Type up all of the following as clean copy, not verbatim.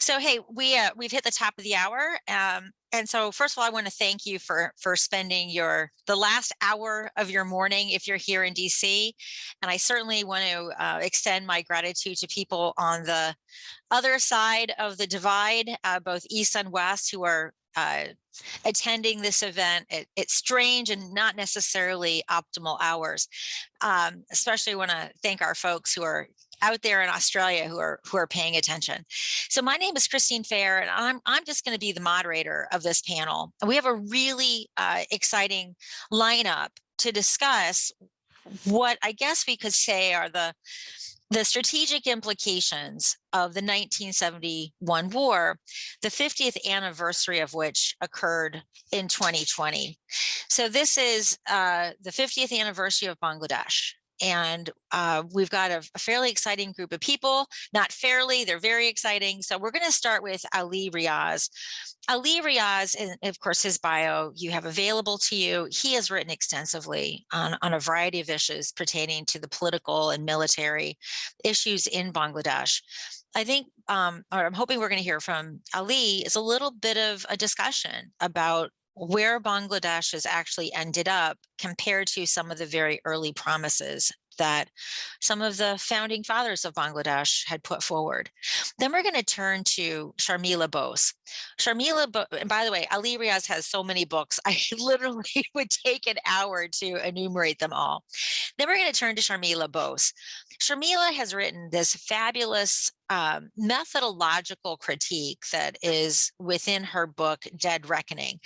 So, hey, we've hit the top of the hour, and so first of all, I want to thank you for spending the last hour of your morning if you're here in DC, and I certainly want to extend my gratitude to people on the other side of the divide, both East and West, who are attending this event. It's strange and not necessarily optimal hours. Especially want to thank our folks who are out there in Australia who are paying attention. So my name is Christine Fair, and I'm just going to be the moderator of this panel. We have a really exciting lineup to discuss what I guess we could say are the strategic implications of the 1971 war, the 50th anniversary of which occurred in 2020. So this is the 50th anniversary of Bangladesh. And we've got a fairly exciting group of people, not fairly, they're very exciting. So we're going to start with Ali Riaz. Ali Riaz, and of course, his bio you have available to you. He has written extensively on a variety of issues pertaining to the political and military issues in Bangladesh. I think, or I'm hoping we're going to hear from Ali, is a little bit of a discussion about where Bangladesh has actually ended up compared to some of the very early promises that some of the founding fathers of Bangladesh had put forward. Then we're going to turn to Sarmila Bose. And by the way, Ali Riaz has so many books, I literally would take an hour to enumerate them all. Then we're going to turn to Sarmila Bose. Sarmila has written this fabulous methodological critique that is within her book, Dead Reckoning.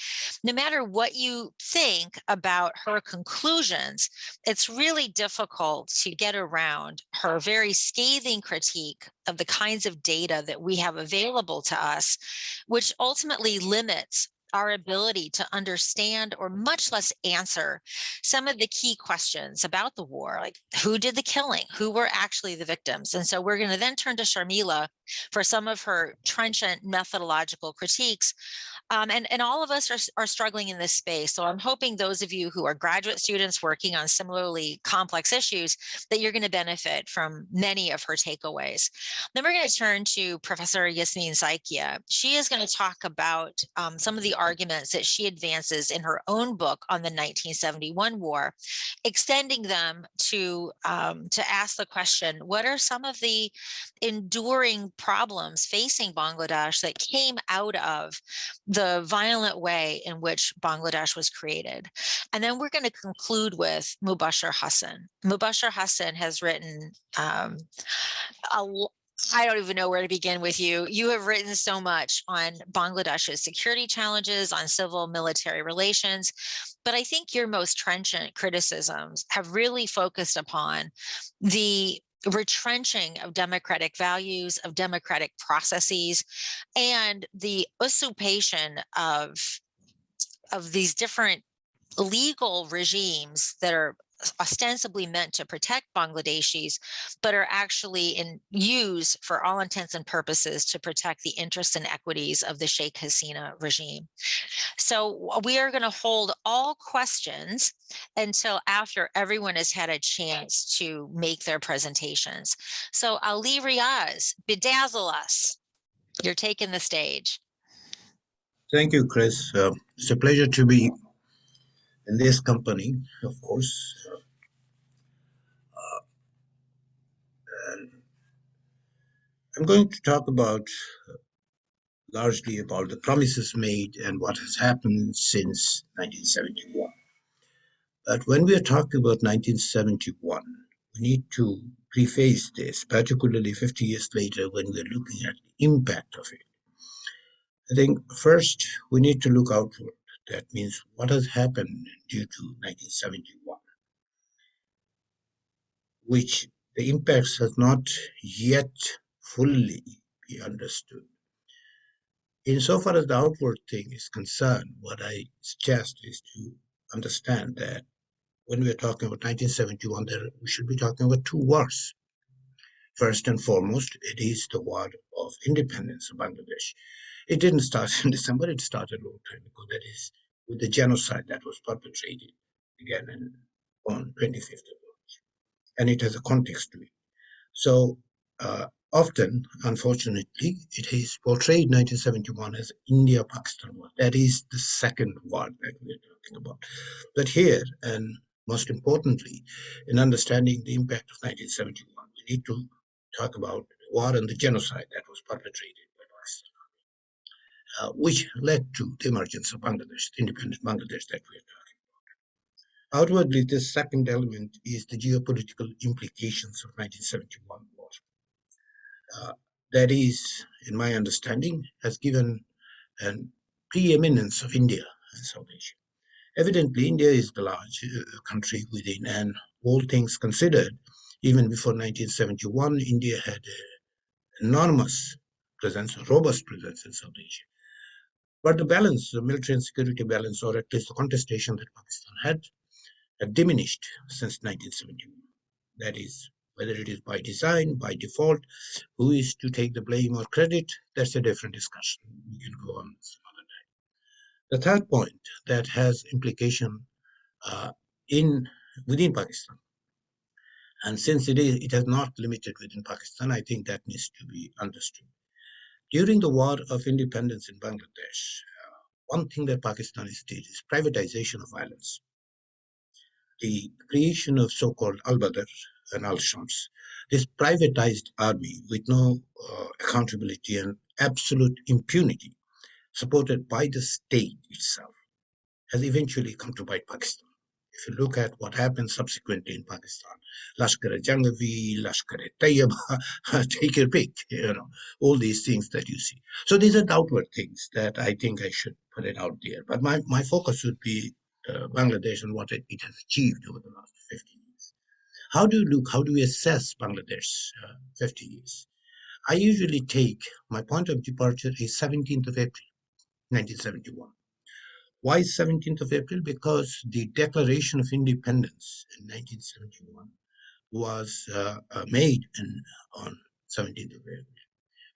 No matter what you think about her conclusions, it's really difficult to get around her very scathing critique of the kinds of data that we have available to us, which ultimately limits our ability to understand or much less answer some of the key questions about the war, like who did the killing, who were actually the victims. And so we're going to then turn to Sarmila for some of her trenchant methodological critiques. And all of us are struggling in this space. So I'm hoping those of you who are graduate students working on similarly complex issues, that you're going to benefit from many of her takeaways. Then we're going to turn to Professor Yasmin Saikia. She is going to talk about some of the arguments that she advances in her own book on the 1971 war, extending them to ask the question, what are some of the enduring problems facing Bangladesh that came out of the violent way in which Bangladesh was created? And then we're going to conclude with Mubashar Hasan. Mubashar Hasan has written I don't even know where to begin with you. You have written so much on Bangladesh's security challenges, on civil military relations, but I think your most trenchant criticisms have really focused upon the retrenching of democratic values, of democratic processes, and the usurpation of these different legal regimes that are ostensibly meant to protect Bangladeshis, but are actually in use for all intents and purposes to protect the interests and equities of the Sheikh Hasina regime. So we are going to hold all questions until after everyone has had a chance to make their presentations. So Ali Riaz, bedazzle us. You're taking the stage. Thank you, Chris. It's a pleasure to be in this company, of course. I'm going to talk largely about the promises made and what has happened since 1971. But when we are talking about 1971, we need to preface this, particularly 50 years later when we're looking at the impact of it. I think first we need to look outward. That means what has happened due to 1971, which the impacts has not yet fully be understood. Insofar as the outward thing is concerned, what I suggest is to understand that when we're talking about 1971, we should be talking about two wars. First and foremost, it is the war of independence of Bangladesh. It didn't start in December, it started a long time ago. That is with the genocide that was perpetrated again on 25th of March. And it has a context to it. So Often, unfortunately, it is portrayed 1971 as India-Pakistan war. That is the second war that we're talking about. But here, and most importantly, in understanding the impact of 1971, we need to talk about the war and the genocide that was perpetrated by Pakistan, which led to the emergence of Bangladesh, the independent Bangladesh that we're talking about. Outwardly, this second element is the geopolitical implications of 1971 war. That is, in my understanding, has given an preeminence of India in South Asia. Evidently, India is the large country within, and all things considered, even before 1971, India had an enormous presence, a robust presence in South Asia. But the balance, the military and security balance, or at least the contestation that Pakistan had diminished since 1971. That is, whether it is by design, by default, who is to take the blame or credit, that's a different discussion. We can go on some other day. The third point that has implication in within Pakistan, and since it has not limited within Pakistan, I think that needs to be understood. During the war of independence in Bangladesh, one thing that Pakistanis did is privatization of violence. The creation of so-called al-Badr and al-Shams, this privatized army with no accountability and absolute impunity, supported by the state itself, has eventually come to bite Pakistan. If you look at what happened subsequently in Pakistan, Lashkar-e-Jangvi, Lashkar-e-Tayyiba, take your pick, all these things that you see. So these are the outward things that I think I should put it out there. But my focus would be Bangladesh and what it has achieved over the last 50 years. How do you look, how do we assess Bangladesh 50 years? I usually take, my point of departure is 17th of April, 1971. Why 17th of April? Because the Declaration of Independence in 1971 was made on 17th of April.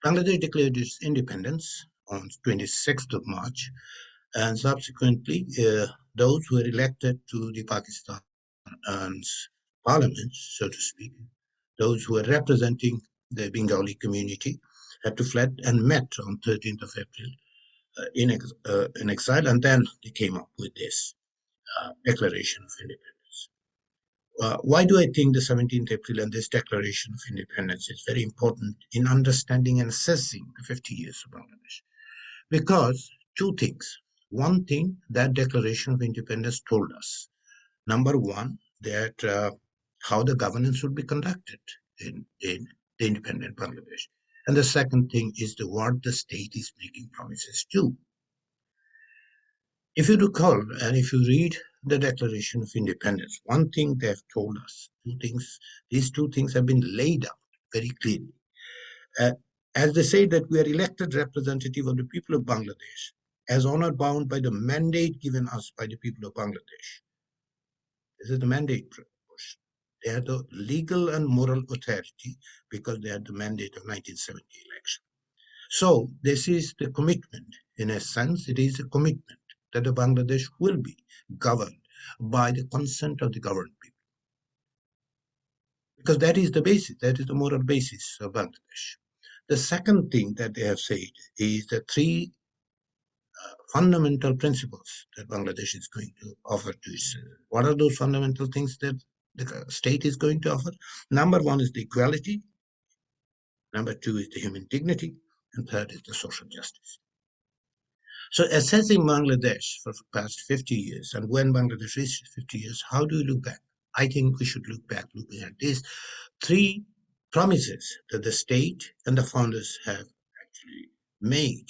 Bangladesh declared its independence on 26th of March, and subsequently those who were elected to the Pakistan's parliament, so to speak, those who were representing the Bengali community had to fled and met on 13th of April in exile, and then they came up with this Declaration of Independence. Why do I think the 17th April and this Declaration of Independence is very important in understanding and assessing the 50 years of Bangladesh? Because two things. One thing, that Declaration of Independence told us, number one, that how the governance would be conducted in the independent Bangladesh. And the second thing is what the state is making promises to. If you recall, and if you read the Declaration of Independence, one thing they have told us, these two things have been laid out very clearly. As they say that we are elected representative of the people of Bangladesh, as honor bound by the mandate given us by the people of Bangladesh. This is the mandate portion. They had the legal and moral authority because they had the mandate of 1970 election. So this is the commitment. In a sense, it is a commitment that the Bangladesh will be governed by the consent of the governed people. Because that is the basis, that is the moral basis of Bangladesh. The second thing that they have said is the three fundamental principles that Bangladesh is going to offer to its citizens. What are those fundamental things that the state is going to offer? Number one is the equality. Number two is the human dignity. And third is the social justice. So assessing Bangladesh for the past 50 years, and when Bangladesh reached 50 years, how do you look back? I think we should look back looking at these three promises that the state and the founders have actually made.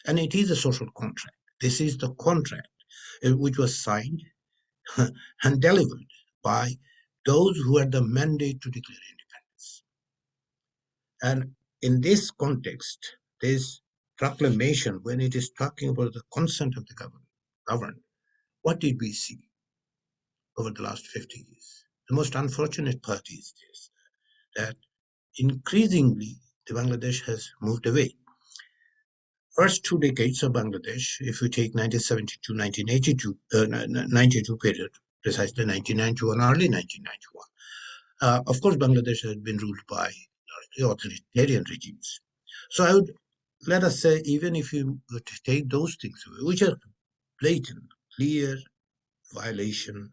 And it is a social contract. This is the contract which was signed and delivered by those who had the mandate to declare independence. And in this context, this proclamation, when it is talking about the consent of the governed, what did we see over the last 50 years? The most unfortunate part is this, that increasingly the Bangladesh has moved away. First 2 decades of Bangladesh, if we take 1972, 1982, 92 period, precisely 1991, early 1991, of course, Bangladesh has been ruled by authoritarian regimes. So I would, let us say, even if you were to take those things away, which are blatant, clear violation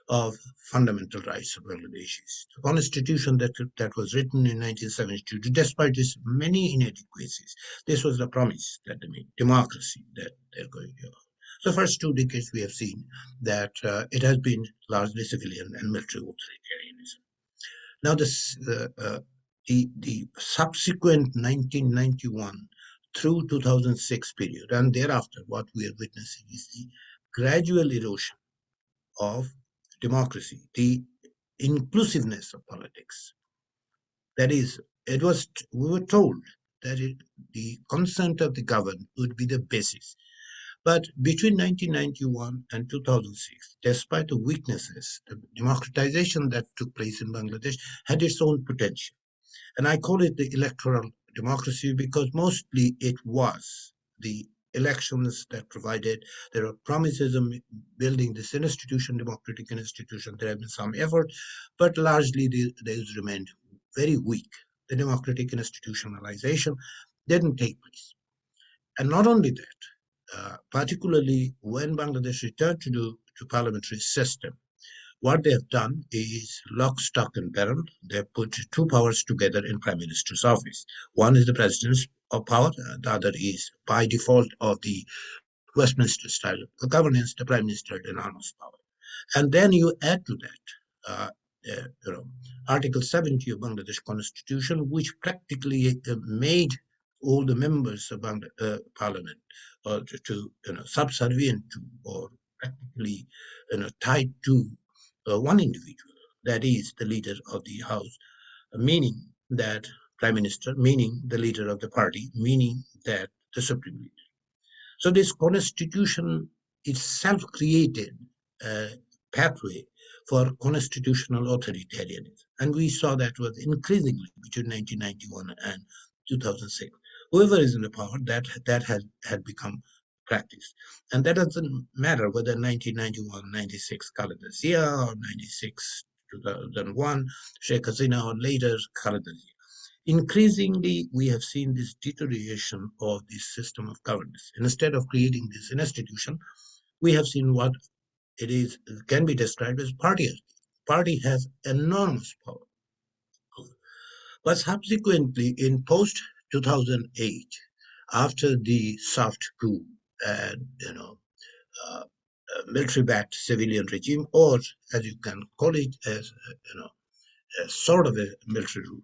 of fundamental rights of Bangladeshis. The constitution that was written in 1972, despite its many inadequacies, this was the promise that they made, democracy that they're going to have. The first 2 decades we have seen that it has been largely civilian and military authoritarianism. Now the subsequent 1991 through 2006 period and thereafter, what we are witnessing is the gradual erosion of democracy, the inclusiveness of politics. That is, we were told that the consent of the governed would be the basis. But between 1991 and 2006, despite the weaknesses, the democratization that took place in Bangladesh had its own potential. And I call it the electoral democracy because mostly it was the elections that provided. There are promises of building this institution, democratic institution. There have been some effort, but largely those remained very weak. The democratic institutionalization didn't take place. And not only that, particularly when Bangladesh returned to parliamentary system, what they have done is lock, stock, and barrel. They have put two powers together in Prime Minister's office. One is the president's power, the other is by default of the Westminster style of governance, the Prime Minister had enormous power. And then you add to that Article 70 of Bangladesh Constitution, which practically made all the members of Parliament subservient to or practically tied to one individual, that is the leader of the House, meaning that Prime Minister, meaning the leader of the party, meaning that the Supreme Leader. So this constitution itself created a pathway for constitutional authoritarianism. And we saw that was increasingly between 1991 and 2006. Whoever is in the power, that had become practice. And that doesn't matter whether 1991, 96 Khaleda Zia or 96, 2001 Sheikh Hasina or later Khaleda Zia. Increasingly, we have seen this deterioration of this system of governance. Instead of creating this institution, we have seen what it is can be described as party. Party has enormous power. But subsequently, in post 2008, after the soft coup and military-backed civilian regime, or as you can call it, as a sort of a military rule,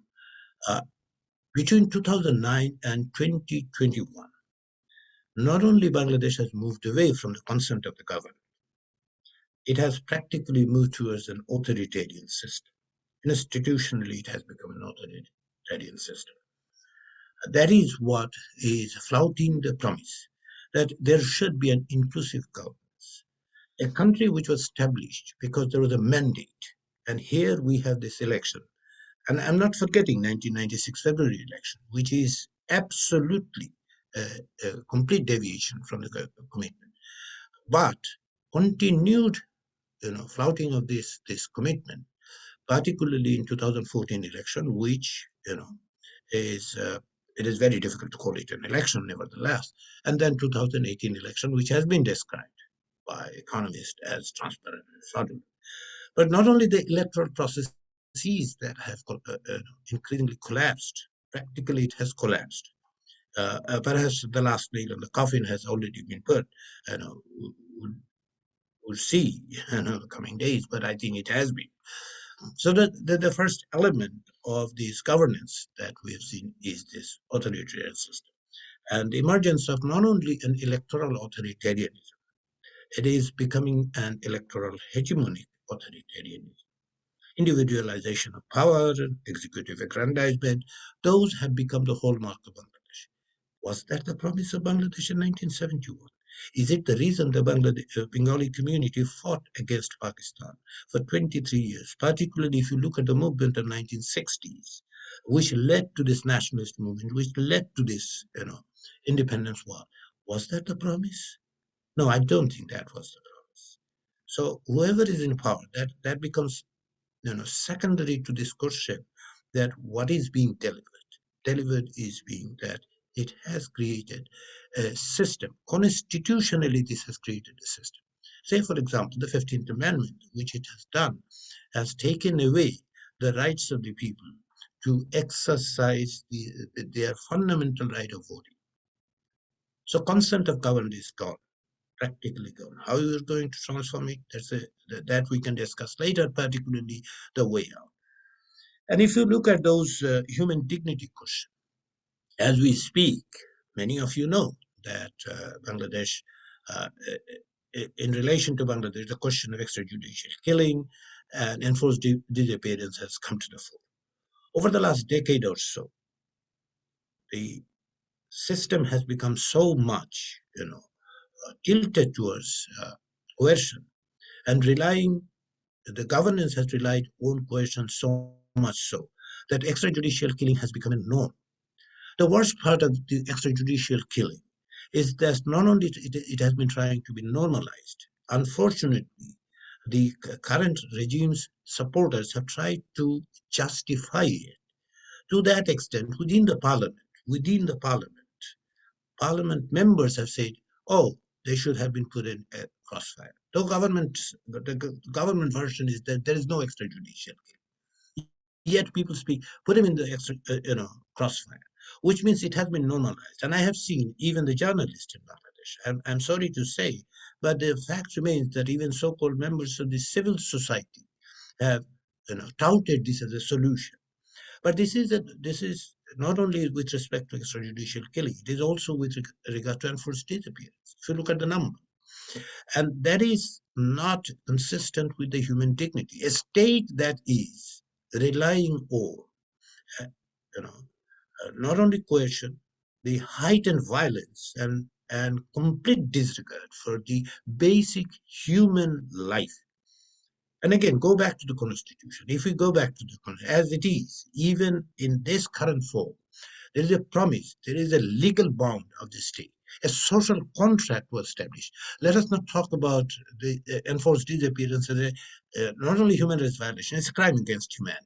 between 2009 and 2021, not only Bangladesh has moved away from the consent of the government, it has practically moved towards an authoritarian system. Institutionally, it has become an authoritarian system. That is what is flouting the promise that there should be an inclusive governance. A country which was established because there was a mandate, and here we have this election. And I'm not forgetting 1996 February election, which is absolutely a complete deviation from the commitment. But continued flouting of this commitment, particularly in 2014 election, which is it is very difficult to call it an election, nevertheless, and then 2018 election, which has been described by economists as transparent and fraudulent. But not only the electoral processes that have increasingly collapsed, practically it has collapsed. Perhaps the last nail in the coffin has already been put. We'll see in the coming days, but I think it has been. So the first element of this governance that we have seen is this authoritarian system. And the emergence of not only an electoral authoritarianism, it is becoming an electoral hegemonic authoritarianism. Individualization of power, executive aggrandizement, those have become the hallmark of Bangladesh. Was that the promise of Bangladesh in 1971? Is it the reason the Bengali community fought against Pakistan for 23 years, particularly if you look at the movement of 1960s, which led to this nationalist movement, which led to this independence war? Was that the promise? No, I don't think that was the promise. So whoever is in power, that becomes secondary to this courtship, that what is being delivered. delivered is being that it has created a system. Constitutionally, this has created a system. Say, for example, the 15th Amendment, which it has done, has taken away the rights of the people to exercise their fundamental right of voting. So consent of government is gone, practically gone. How you are going to transform it, that we can discuss later, particularly the way out. And if you look at those human dignity questions, as we speak, many of you know that Bangladesh, in relation to Bangladesh, the question of extrajudicial killing and enforced disappearance has come to the fore. Over the last decade or so, the system has become so much, tilted towards coercion and the governance has relied on coercion so much so that extrajudicial killing has become a norm. The worst part of the extrajudicial killing is that not only it has been trying to be normalized, unfortunately, the current regime's supporters have tried to justify it to that extent within the parliament. Within the parliament members have said, oh, they should have been put in a crossfire. The government version is that there is no extrajudicial killing. Yet people speak, put him in the crossfire, which means it has been normalized. And I have seen even the journalists in Bangladesh. I'm sorry to say, but the fact remains that even so-called members of the civil society have touted this as a solution. But this is not only with respect to extrajudicial killing; it is also with regard to enforced disappearance. If you look at the number, and that is not consistent with the human dignity. A state that is relying on, uh, you know, not only coercion, the heightened violence and complete disregard for the basic human life. And again, go back to the Constitution. If we go back to the Constitution, as it is, even in this current form, there is a promise, there is a legal bound of the state. A social contract was established. Let us not talk about the enforced disappearance as not only human rights violation, it's a crime against humanity.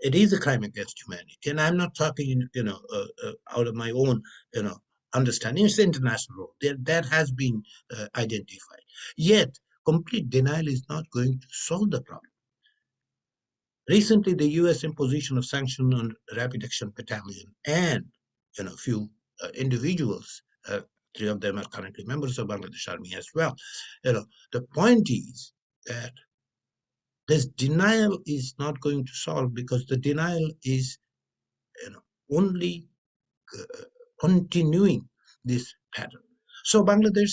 It is a crime against humanity. And I'm not talking, out of my own, understanding. It's international law. That has been identified. Yet, complete denial is not going to solve the problem. Recently, the U.S. imposition of sanctions on Rapid Action Battalion and a few individuals, three of them are currently members of Bangladesh Army as well. The point is that this denial is not going to solve because the denial is only continuing this pattern. So Bangladesh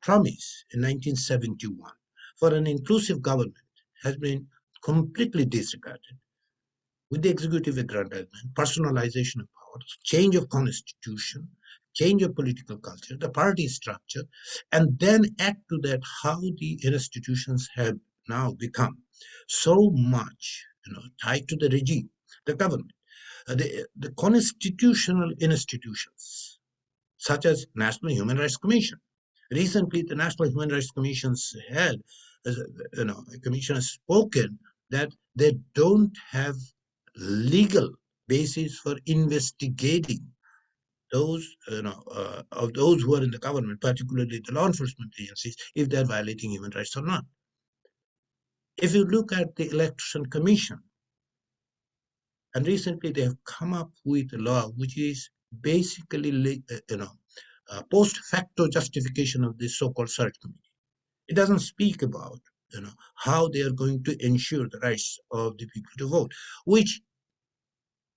promise in 1971 for an inclusive government has been completely disregarded with the executive aggrandizement, personalization of power, change of constitution, change of political culture, the party structure, and then add to that how the institutions have now become so much tied to the regime, the government. The constitutional institutions, such as National Human Rights Commission. Recently, the National Human Rights Commission's head, commission has spoken that they don't have legal basis for investigating those, of those who are in the government, particularly the law enforcement agencies, if they're violating human rights or not. If you look at the Election Commission, and recently they have come up with a law which is basically, post facto justification of this so-called search committee. It doesn't speak about, how they are going to ensure the rights of the people to vote, which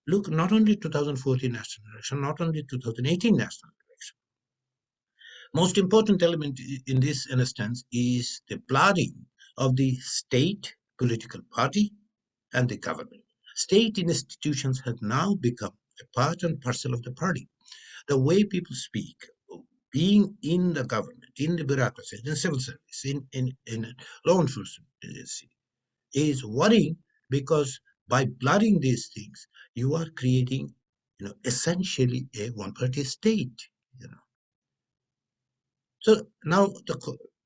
look not only 2014 national election, not only 2018 national election. Most important element in this instance is the blooding of the state political party and the government. State institutions have now become a part and parcel of the party. The way people speak, being in the government, in the bureaucracy, in civil service, in law enforcement agency, is worrying because by blurring these things, you are creating, essentially a one-party state. So now,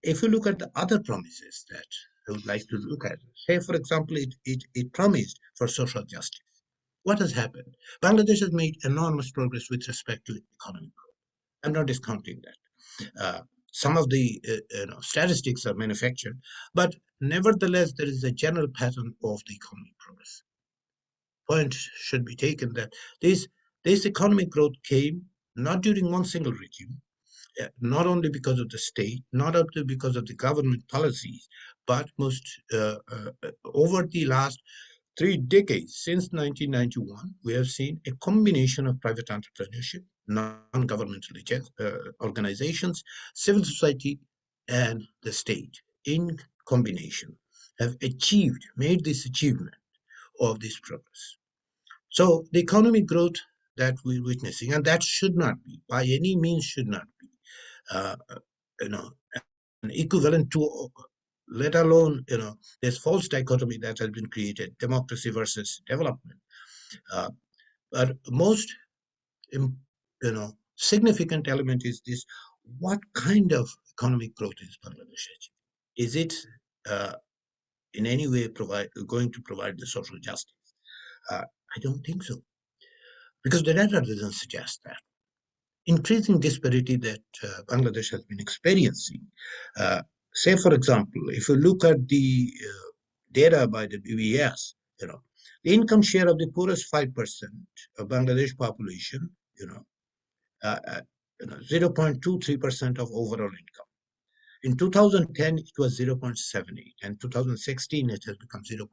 if you look at the other promises that I would like to look at, say, for example, it promised for social justice. What has happened? Bangladesh has made enormous progress with respect to economic growth. I'm not discounting that. Some of the statistics are manufactured, but nevertheless, there is a general pattern of the economic progress. Point should be taken that this economic growth came not during one single regime, not only because of the state, not only because of the government policies, but most over the last 3 decades, since 1991, we have seen a combination of private entrepreneurship, non-governmental organizations, civil society, and the state in combination have made this achievement of this progress. So the economic growth that we're witnessing, and that should not be, by any means, should not be, uh, you know, an equivalent to, let alone, this false dichotomy that has been created, democracy versus development. Uh, but most, significant element is this: what kind of economic growth is Bangladesh achieving? Is it in any way going to provide the social justice? I don't think so, because the data doesn't suggest that. Increasing disparity that Bangladesh has been experiencing. Say, for example, if you look at the data by the BBS, the income share of the poorest 5% of Bangladesh population, 0.23% of overall income. In 2010, it was 0.78, and 2016, it has become 0.23.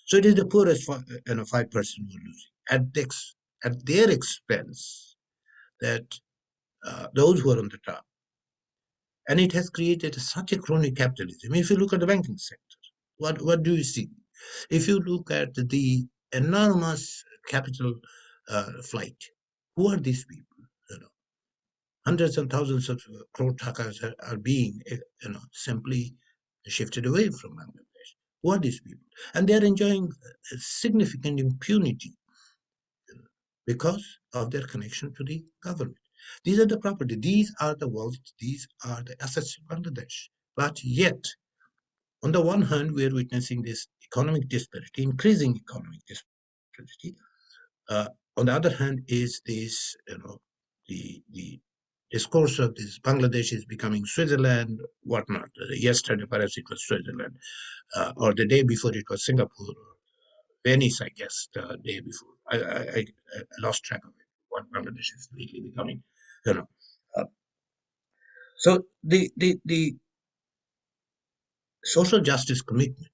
So it is the poorest 5% who are losing at their expense, that those who are on the top. And it has created such a crony capitalism. If you look at the banking sector, what do you see? If you look at the enormous capital flight, who are these people? Hundreds and thousands of crore takas are being, simply shifted away from Bangladesh. Who are these people? And they are enjoying significant impunity because of their connection to the government. These are the property, these are the wealth, these are the assets of Bangladesh. But yet, on the one hand, we are witnessing this economic disparity, increasing economic disparity. On the other hand, is this, the discourse of this Bangladesh is becoming Switzerland, whatnot. Yesterday, perhaps it was Switzerland, or the day before it was Singapore, Venice, I guess, the day before. I lost track of it, what Bangladesh is lately becoming. You know, uh, so the social justice commitment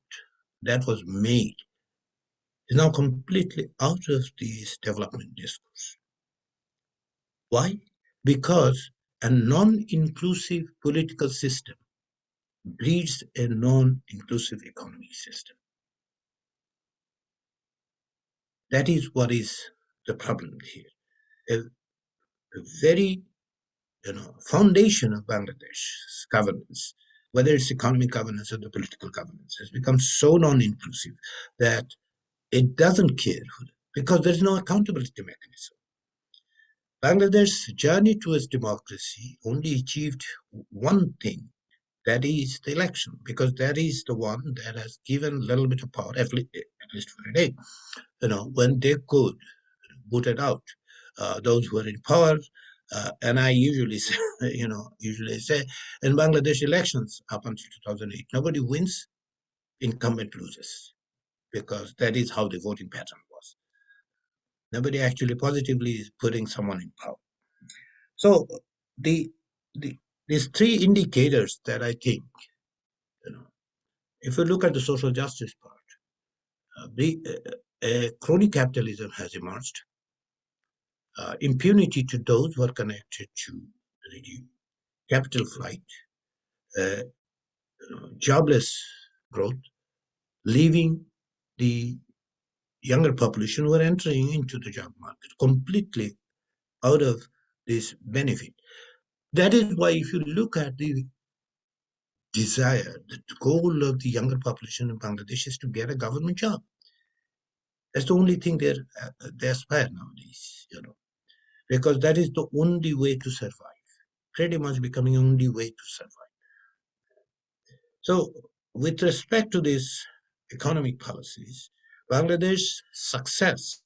that was made is now completely out of this development discourse. Why? Because a non-inclusive political system breeds a non-inclusive economic system. That is what is the problem here. A very foundation of Bangladesh's governance, whether it's economic governance or the political governance, has become so non-inclusive that it doesn't care because there's no accountability mechanism. Bangladesh's journey towards democracy only achieved one thing, that is the election, because that is the one that has given a little bit of power, at least for a day, when they could boot it out. Those who are in power, and I usually say, in Bangladesh elections up until 2008, nobody wins, incumbent loses, because that is how the voting pattern was. Nobody actually positively is putting someone in power. So the, the these three indicators that I think, if you look at the social justice part, crony capitalism has emerged. Impunity to those who are connected to the capital flight, uh, jobless growth, leaving the younger population who are entering into the job market completely out of this benefit. That is why, if you look at the desire, the goal of the younger population in Bangladesh is to get a government job. That's the only thing they aspire nowadays, because that is the only way to survive. Pretty much becoming the only way to survive. So, with respect to these economic policies, Bangladesh's success,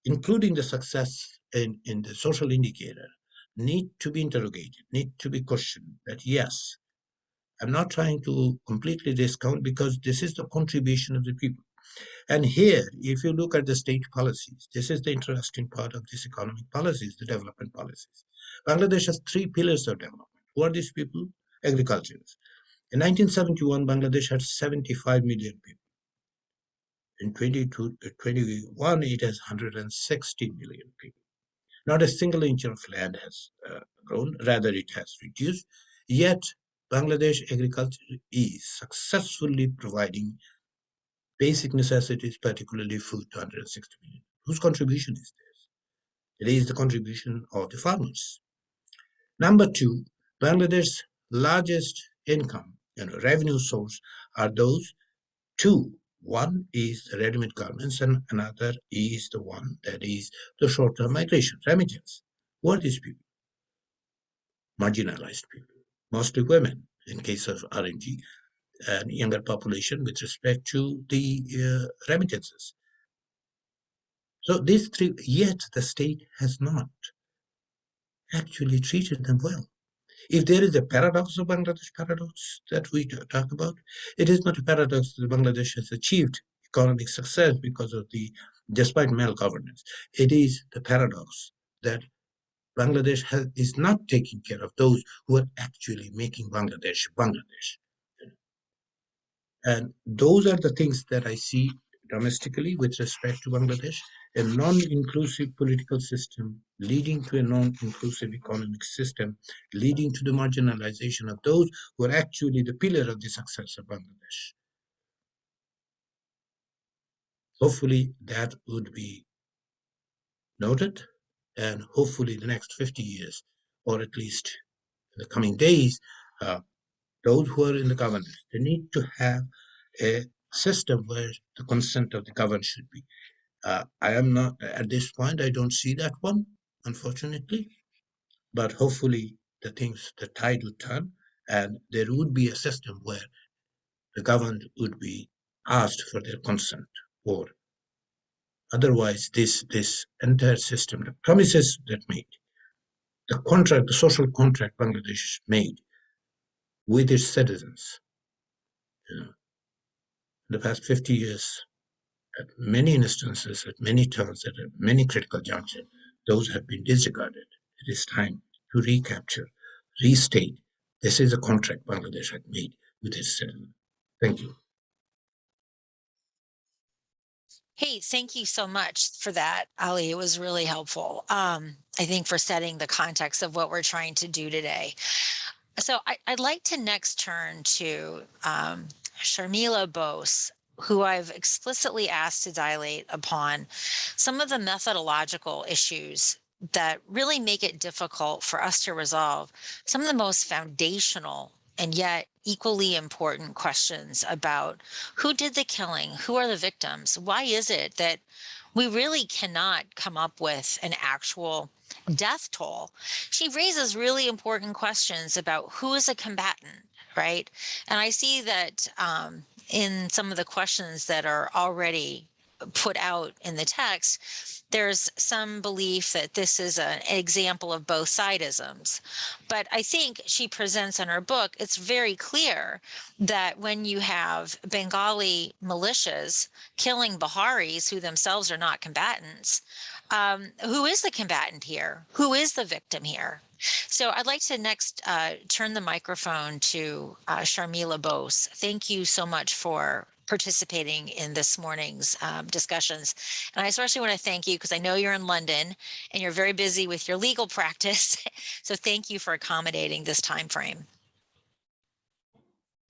including the success in the social indicator, need to be interrogated, need to be questioned. That yes, I'm not trying to completely discount, because this is the contribution of the people. And here, if you look at the state policies, this is the interesting part of this economic policies, the development policies. Bangladesh has three pillars of development. Who are these people? Agriculturists. In 1971, Bangladesh had 75 million people. In 2021, it has 160 million people. Not a single inch of land has grown, rather it has reduced. Yet, Bangladesh agriculture is successfully providing basic necessities, particularly food, to 160 million. Whose contribution is this? It is the contribution of the farmers. Number two, Bangladesh's largest income and revenue source are those two. One is the ready-made garments, and another is the one that is the short-term migration, remittance. Who are these people? Marginalized people, mostly women in case of RNG, and younger population with respect to the remittances. So these three, yet the state has not actually treated them well. If there is a paradox of Bangladesh paradox that we talk about, it is not a paradox that Bangladesh has achieved economic success because of despite malgovernance. It is the paradox that Bangladesh is not taking care of those who are actually making Bangladesh Bangladesh. And those are the things that I see domestically with respect to Bangladesh, a non-inclusive political system leading to a non-inclusive economic system, leading to the marginalization of those who are actually the pillar of the success of Bangladesh. Hopefully that would be noted, and hopefully the next 50 years, or at least in the coming days, those who are in the governance, they need to have a system where the consent of the governed should be. I am not, at this point, I don't see that one, unfortunately, but hopefully the tide would turn, and there would be a system where the governed would be asked for their consent, or otherwise this entire system, the promises that made, the social contract Bangladesh made with its citizens, you know, in the past 50 years, at many instances, at many turns, at many critical junctures, those have been disregarded. It is time to recapture, restate. This is a contract Bangladesh had made with its citizens. Thank you. Hey, thank you so much for that, Ali. It was really helpful. I think for setting the context of what we're trying to do today. So I'd like to next turn to Sarmila Bose, who I've explicitly asked to dilate upon some of the methodological issues that really make it difficult for us to resolve some of the most foundational and yet equally important questions about who did the killing, who are the victims, why is it that we really cannot come up with an actual death toll. She raises really important questions about who is a combatant, right? And I see that in some of the questions that are already put out in the text, there's some belief that this is an example of both sidisms. But I think she presents in her book, it's very clear that when you have Bengali militias killing Biharis who themselves are not combatants, who is the combatant here? Who is the victim here? So I'd like to next turn the microphone to Sarmila Bose. Thank you so much for participating in this morning's discussions. And I especially want to thank you because I know you're in London and you're very busy with your legal practice. So thank you for accommodating this time frame.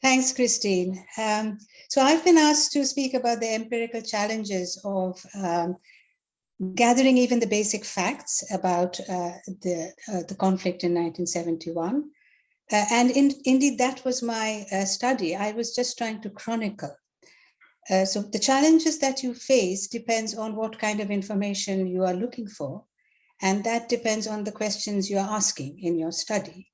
Thanks, Christine. So I've been asked to speak about the empirical challenges of gathering even the basic facts about the conflict in 1971. And indeed, that was my study. I was just trying to chronicle. So the challenges that you face depends on what kind of information you are looking for. And that depends on the questions you are asking in your study.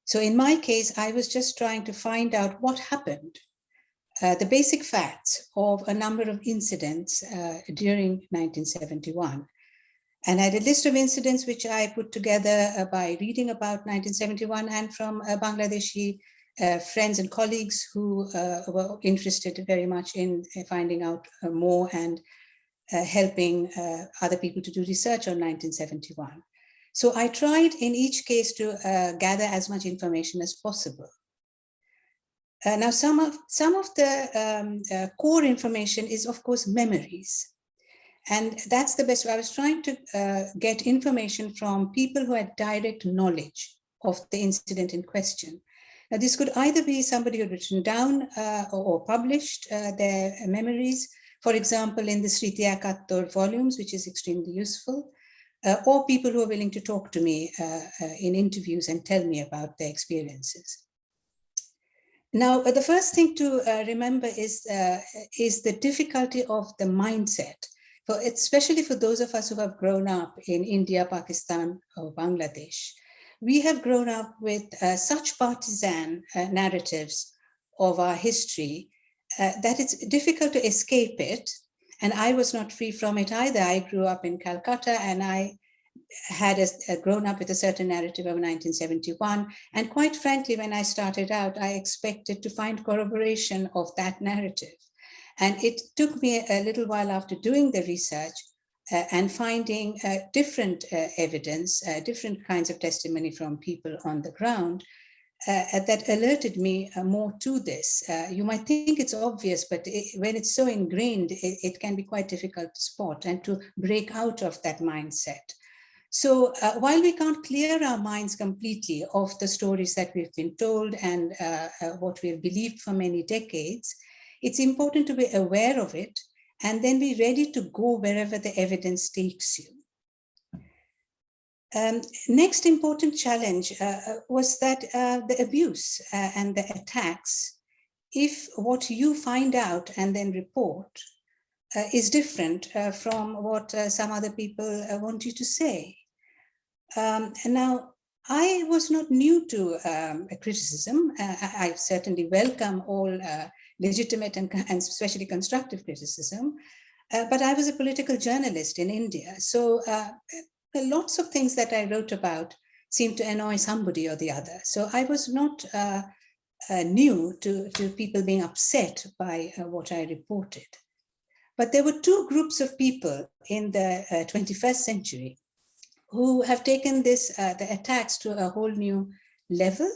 So in my case, I was just trying to find out what happened the basic facts of a number of incidents during 1971. And I had a list of incidents which I put together by reading about 1971 and from Bangladeshi friends and colleagues who were interested very much in finding out more and helping other people to do research on 1971. So I tried in each case to gather as much information as possible. Now, some of the core information is, of course, memories. And that's the best way. I was trying to get information from people who had direct knowledge of the incident in question. Now, this could either be somebody who had written down or published their memories, for example, in the Sriti Ekattor volumes, which is extremely useful, or people who are willing to talk to me in interviews and tell me about their experiences. Now, the first thing to remember is the difficulty of the mindset, especially for those of us who have grown up in India, Pakistan, or Bangladesh. We have grown up with such partisan narratives of our history that it's difficult to escape it. And I was not free from it either. I grew up in Calcutta and I had grown up with a certain narrative of 1971. And quite frankly, when I started out, I expected to find corroboration of that narrative. And it took me a little while after doing the research and finding different evidence, different kinds of testimony from people on the ground that alerted me more to this. You might think it's obvious, but when it's so ingrained, it can be quite difficult to spot and to break out of that mindset. So while we can't clear our minds completely of the stories that we've been told and what we've believed for many decades, it's important to be aware of it and then be ready to go wherever the evidence takes you. Next important challenge was that the abuse and the attacks, if what you find out and then report is different from what some other people want you to say. And now, I was not new to criticism. I certainly welcome all legitimate and especially constructive criticism, but I was a political journalist in India. So lots of things that I wrote about seemed to annoy somebody or the other. So I was not new to people being upset by what I reported. But there were two groups of people in the 21st century who have taken the attacks to a whole new level,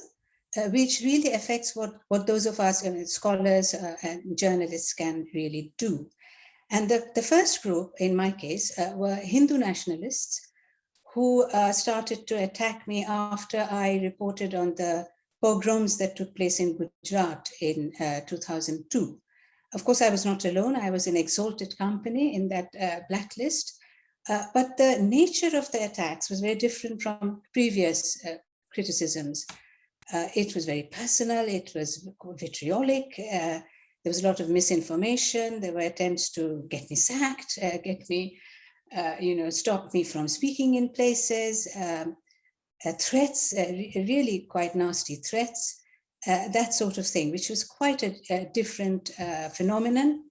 which really affects what those of us scholars and journalists can really do. And the first group, in my case, were Hindu nationalists who started to attack me after I reported on the pogroms that took place in Gujarat in 2002. Of course, I was not alone. I was in exalted company in that blacklist. But the nature of the attacks was very different from previous criticisms. It was very personal, it was vitriolic, there was a lot of misinformation, there were attempts to get me sacked, get me, stop me from speaking in places, threats, really quite nasty threats, that sort of thing, which was quite a different phenomenon.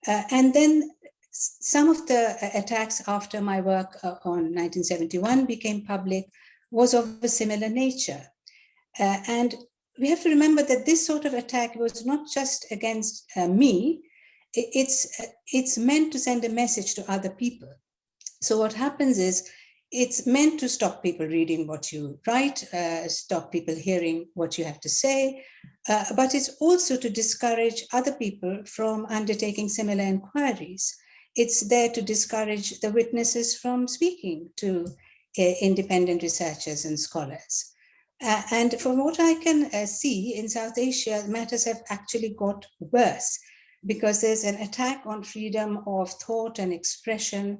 And then some of the attacks after my work on 1971 became public was of a similar nature. And we have to remember that this sort of attack was not just against me, it's meant to send a message to other people. So what happens is it's meant to stop people reading what you write, stop people hearing what you have to say, but it's also to discourage other people from undertaking similar inquiries. It's there to discourage the witnesses from speaking to independent researchers and scholars. And from what I can see in South Asia, matters have actually got worse because there's an attack on freedom of thought and expression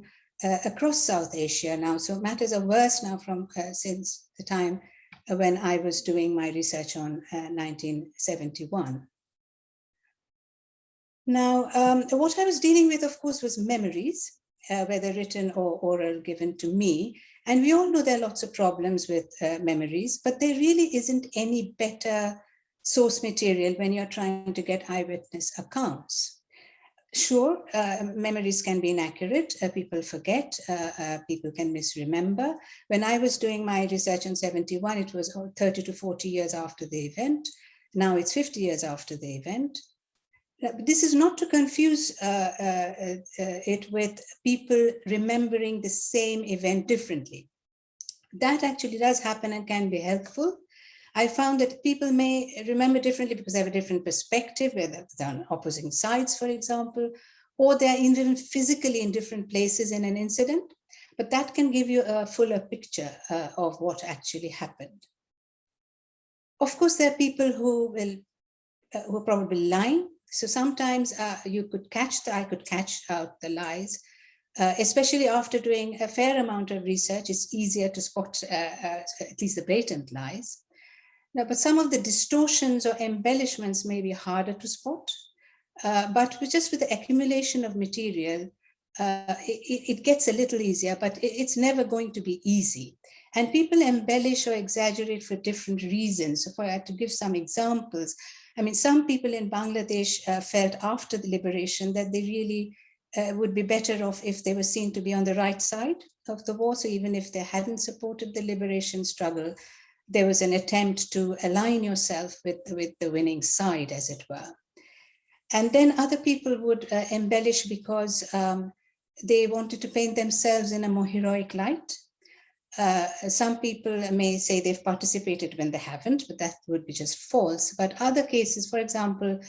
across South Asia now. So matters are worse now from since the time when I was doing my research on 1971. Now, what I was dealing with, of course, was memories, whether written or oral, given to me. And we all know there are lots of problems with memories, but there really isn't any better source material when you're trying to get eyewitness accounts. Sure, memories can be inaccurate, people forget, people can misremember. When I was doing my research on 71, it was 30 to 40 years after the event. Now it's 50 years after the event. This is not to confuse it with people remembering the same event differently. That actually does happen and can be helpful. I found that people may remember differently because they have a different perspective, whether they're on opposing sides, for example, or they're even physically in different places in an incident. But that can give you a fuller picture of what actually happened. Of course, there are people who are probably lying. So sometimes I could catch out the lies. Especially after doing a fair amount of research, it's easier to spot at least the blatant lies. Now, but some of the distortions or embellishments may be harder to spot, but just with the accumulation of material, it gets a little easier, but it's never going to be easy. And people embellish or exaggerate for different reasons. So if I had to give some examples, I mean, some people in Bangladesh felt after the liberation that they really would be better off if they were seen to be on the right side of the war. So even if they hadn't supported the liberation struggle, there was an attempt to align yourself with the winning side, as it were. And then other people would embellish because they wanted to paint themselves in a more heroic light. Some people may say they've participated when they haven't, but that would be just false. But other cases, for example,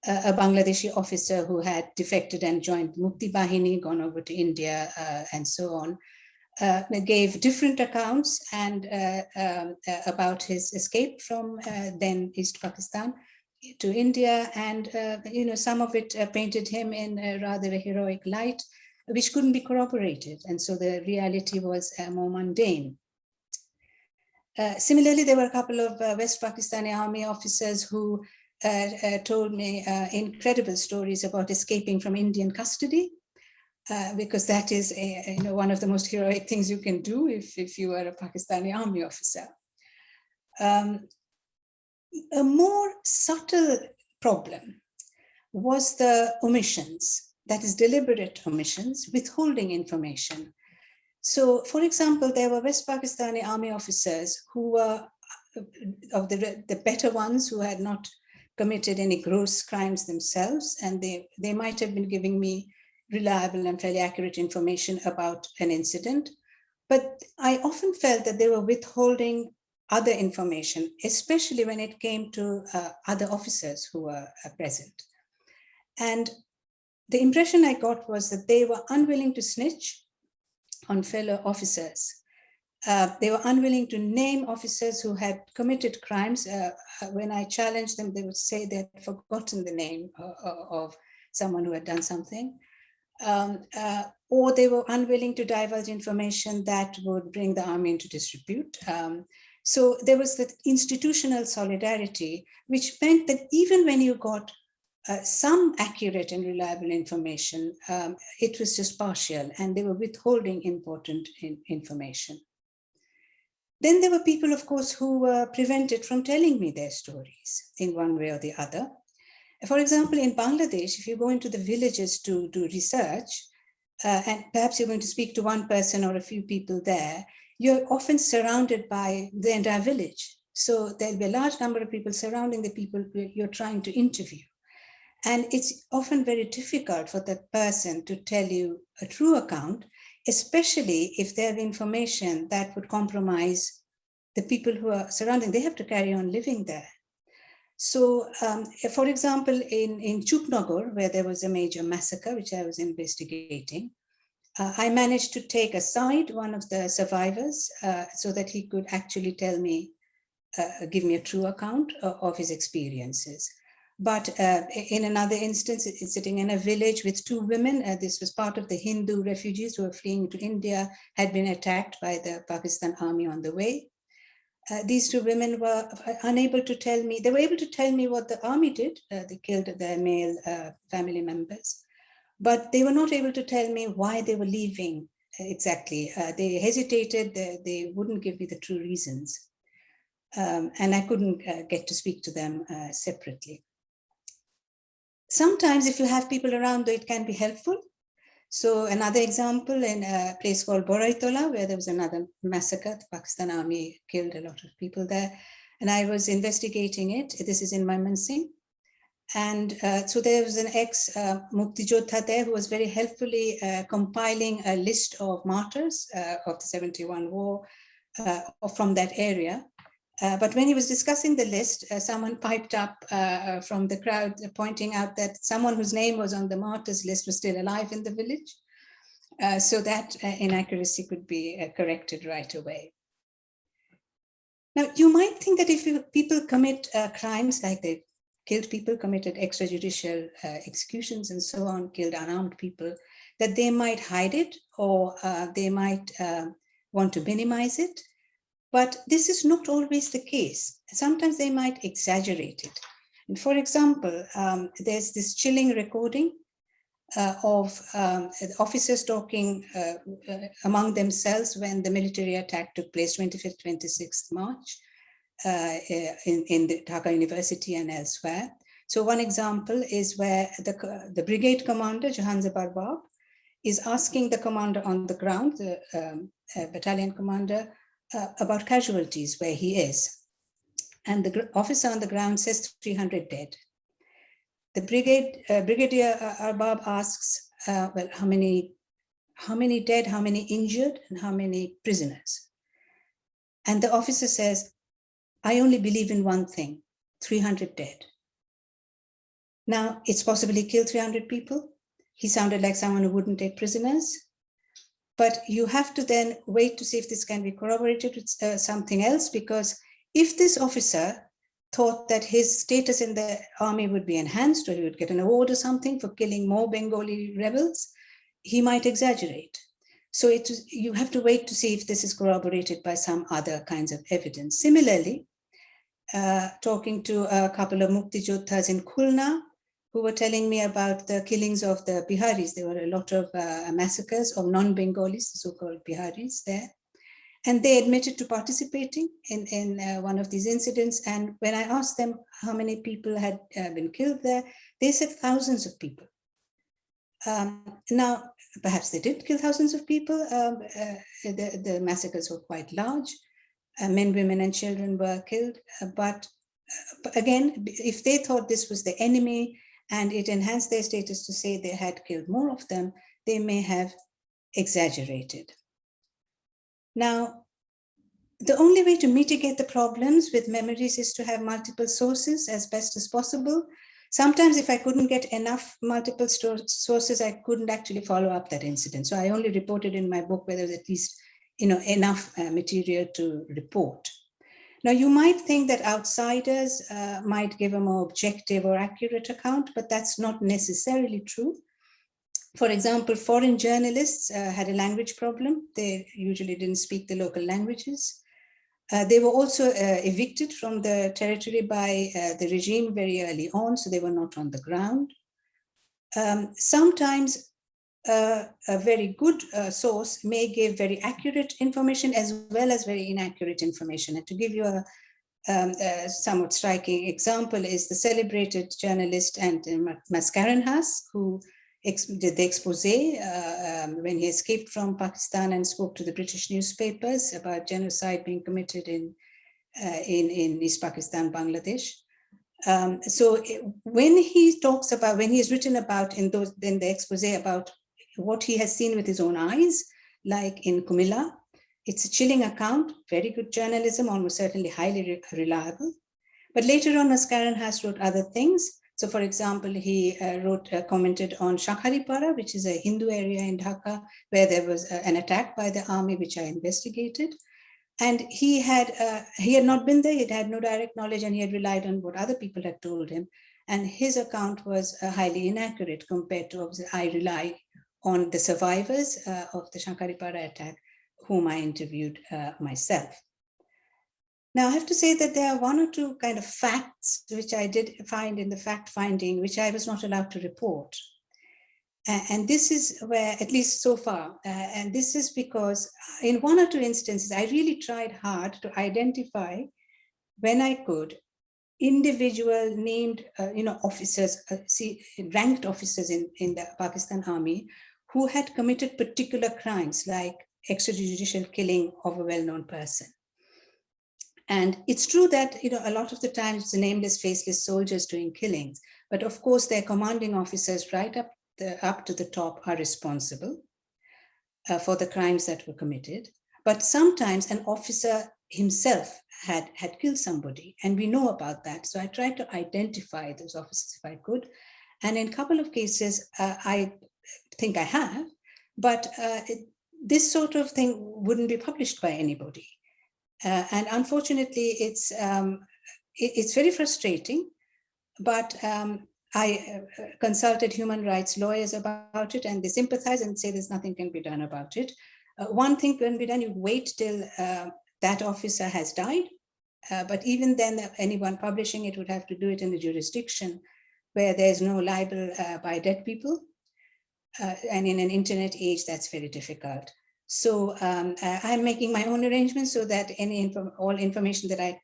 a Bangladeshi officer who had defected and joined Mukti Bahini, gone over to India, and so on, gave different accounts and about his escape from then East Pakistan to India, and some of it painted him in rather a heroic light, which couldn't be corroborated, and so the reality was more mundane. Similarly, there were a couple of West Pakistani army officers who told me incredible stories about escaping from Indian custody. Because that is one of the most heroic things you can do if you are a Pakistani army officer. A more subtle problem was the omissions, that is deliberate omissions, withholding information. So, for example, there were West Pakistani army officers who were of the better ones who had not committed any gross crimes themselves, and they might have been giving me reliable and fairly accurate information about an incident. But I often felt that they were withholding other information, especially when it came to other officers who were present. And the impression I got was that they were unwilling to snitch on fellow officers. They were unwilling to name officers who had committed crimes. When I challenged them, they would say they had forgotten the name of someone who had done something. Or they were unwilling to divulge information that would bring the army into disrepute. So there was that institutional solidarity, which meant that even when you got some accurate and reliable information, it was just partial, and they were withholding important information. Then there were people, of course, who were prevented from telling me their stories in one way or the other. For example, in Bangladesh, if you go into the villages to do research, and perhaps you're going to speak to one person or a few people there, you're often surrounded by the entire village. So there'll be a large number of people surrounding the people you're trying to interview. And it's often very difficult for that person to tell you a true account, especially if they have information that would compromise the people who are surrounding. They have to carry on living there. So, for example, in Chupnagar, where there was a major massacre, which I was investigating, I managed to take aside one of the survivors so that he could actually tell me, give me a true account of his experiences. But in another instance, it's sitting in a village with two women. This was part of the Hindu refugees who were fleeing to India, had been attacked by the Pakistan army on the way. These two women were unable to tell me, they were able to tell me what the army did. They killed their male family members, but they were not able to tell me why they were leaving exactly. They hesitated, they wouldn't give me the true reasons. and I couldn't get to speak to them separately. Sometimes if you have people around, though, it can be helpful. So another example in a place called Boraitola, where there was another massacre, the Pakistan Army killed a lot of people there, and I was investigating it. This is in Mymensingh. And so there was an ex-Muktijodha there who was very helpfully compiling a list of martyrs of the 71 war from that area. But when he was discussing the list, someone piped up from the crowd pointing out that someone whose name was on the martyrs list was still alive in the village. So that inaccuracy could be corrected right away. Now, you might think that if people commit crimes like they killed people, committed extrajudicial executions and so on, killed unarmed people, that they might hide it or they might want to minimize it. But this is not always the case. Sometimes they might exaggerate it. And for example, there's this chilling recording of officers talking among themselves when the military attack took place 25th, 26th March in the Dhaka University and elsewhere. So one example is where the brigade commander, Jahan Barbab, is asking the commander on the ground, the battalion commander, about casualties where he is. And the officer on the ground says 300 dead. The Brigadier Arbab asks, well, how many dead, how many injured, and how many prisoners? And the officer says, I only believe in one thing, 300 dead. Now, it's possible he killed 300 people. He sounded like someone who wouldn't take prisoners. But you have to then wait to see if this can be corroborated with something else, because if this officer thought that his status in the army would be enhanced or he would get an award or something for killing more Bengali rebels, he might exaggerate. So you have to wait to see if this is corroborated by some other kinds of evidence. Similarly, talking to a couple of Muktijodhas in Khulna, who were telling me about the killings of the Biharis. There were a lot of massacres of non-Bengalis, the so-called Biharis there. And they admitted to participating in one of these incidents. And when I asked them how many people had been killed there, they said thousands of people. Now, perhaps they did kill thousands of people. The massacres were quite large. Men, women, and children were killed. But again, if they thought this was the enemy, and it enhanced their status to say they had killed more of them, they may have exaggerated. Now, the only way to mitigate the problems with memories is to have multiple sources as best as possible. Sometimes if I couldn't get enough multiple sources, I couldn't actually follow up that incident. So I only reported in my book where there was at least enough material to report. Now, you might think that outsiders might give a more objective or accurate account, but that's not necessarily true. For example, foreign journalists had a language problem. They usually didn't speak the local languages. They were also evicted from the territory by the regime very early on, so they were not on the ground. Sometimes a very good source may give very accurate information as well as very inaccurate information. And to give you a somewhat striking example is the celebrated journalist and Mascarenhas, who did the expose when he escaped from Pakistan and spoke to the British newspapers about genocide being committed in East Pakistan, Bangladesh. So when he talks about, when he has written about in the expose about what he has seen with his own eyes, like in Kumila, it's a chilling account, very good journalism, almost certainly highly reliable. But later on, Mascarenhas wrote other things. So for example, he commented on Shakharipara, which is a Hindu area in Dhaka, where there was an attack by the army, which I investigated. And he had not been there, he had no direct knowledge, and he had relied on what other people had told him. And his account was highly inaccurate compared to, I rely on the survivors of the Shakharipara attack, whom I interviewed myself. Now, I have to say that there are one or two kind of facts which I did find in the fact finding, which I was not allowed to report. And this is where, at least so far, and this is because in one or two instances, I really tried hard to identify when I could, individual named, officers, ranked officers in the Pakistan Army who had committed particular crimes like extrajudicial killing of a well-known person. And it's true that, a lot of the times it's the nameless, faceless soldiers doing killings, but of course their commanding officers right up to the top are responsible for the crimes that were committed. But sometimes an officer himself had killed somebody, and we know about that. So I tried to identify those officers if I could. And in a couple of cases, I think I have, but this sort of thing wouldn't be published by anybody. And unfortunately, it's very frustrating, but I consulted human rights lawyers about it, and they sympathize and say there's nothing can be done about it. One thing can be done, you wait till that officer has died, but even then, anyone publishing it would have to do it in a jurisdiction where there's no libel by dead people. And in an internet age, that's very difficult. So I'm making my own arrangements so that all information that I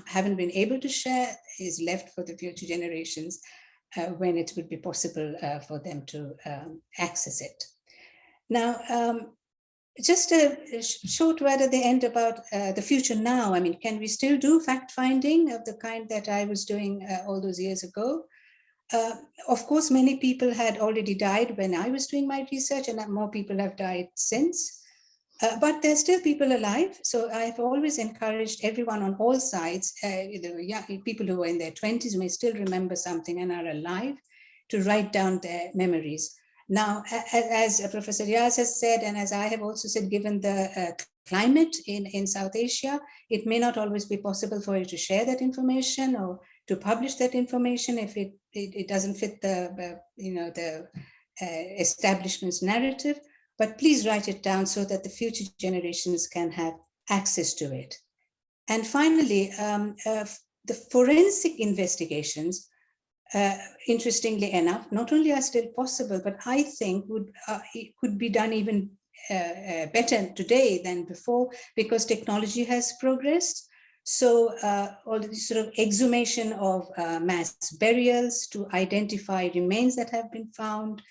haven't been able to share is left for the future generations when it would be possible for them to access it. Now, just a short word at the end about the future now. I mean, can we still do fact-finding of the kind that I was doing all those years ago? Of course, many people had already died when I was doing my research, and more people have died since. But there's still people alive. So I've always encouraged everyone on all sides, people who are in their 20s may still remember something and are alive, to write down their memories. Now, as Professor Riaz has said, and as I have also said, given the climate in South Asia, it may not always be possible for you to share that information or to publish that information if it doesn't fit the establishment's narrative. But please write it down so that the future generations can have access to it. And finally, the forensic investigations, interestingly enough, not only are still possible, but I think could be done even better today than before, because technology has progressed. So all the sort of exhumation of mass burials to identify remains that have been found,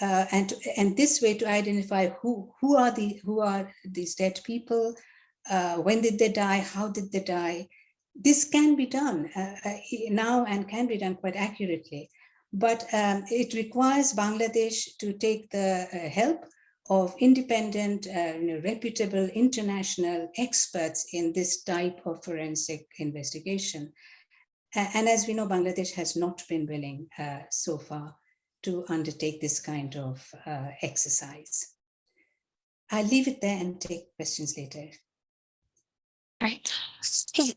and this way to identify who are these dead people, when did they die, how did they die. This can be done now and can be done quite accurately, but it requires Bangladesh to take the help of independent, reputable international experts in this type of forensic investigation. And as we know, Bangladesh has not been willing so far to undertake this kind of exercise. I'll leave it there and take questions later. All right. Hey,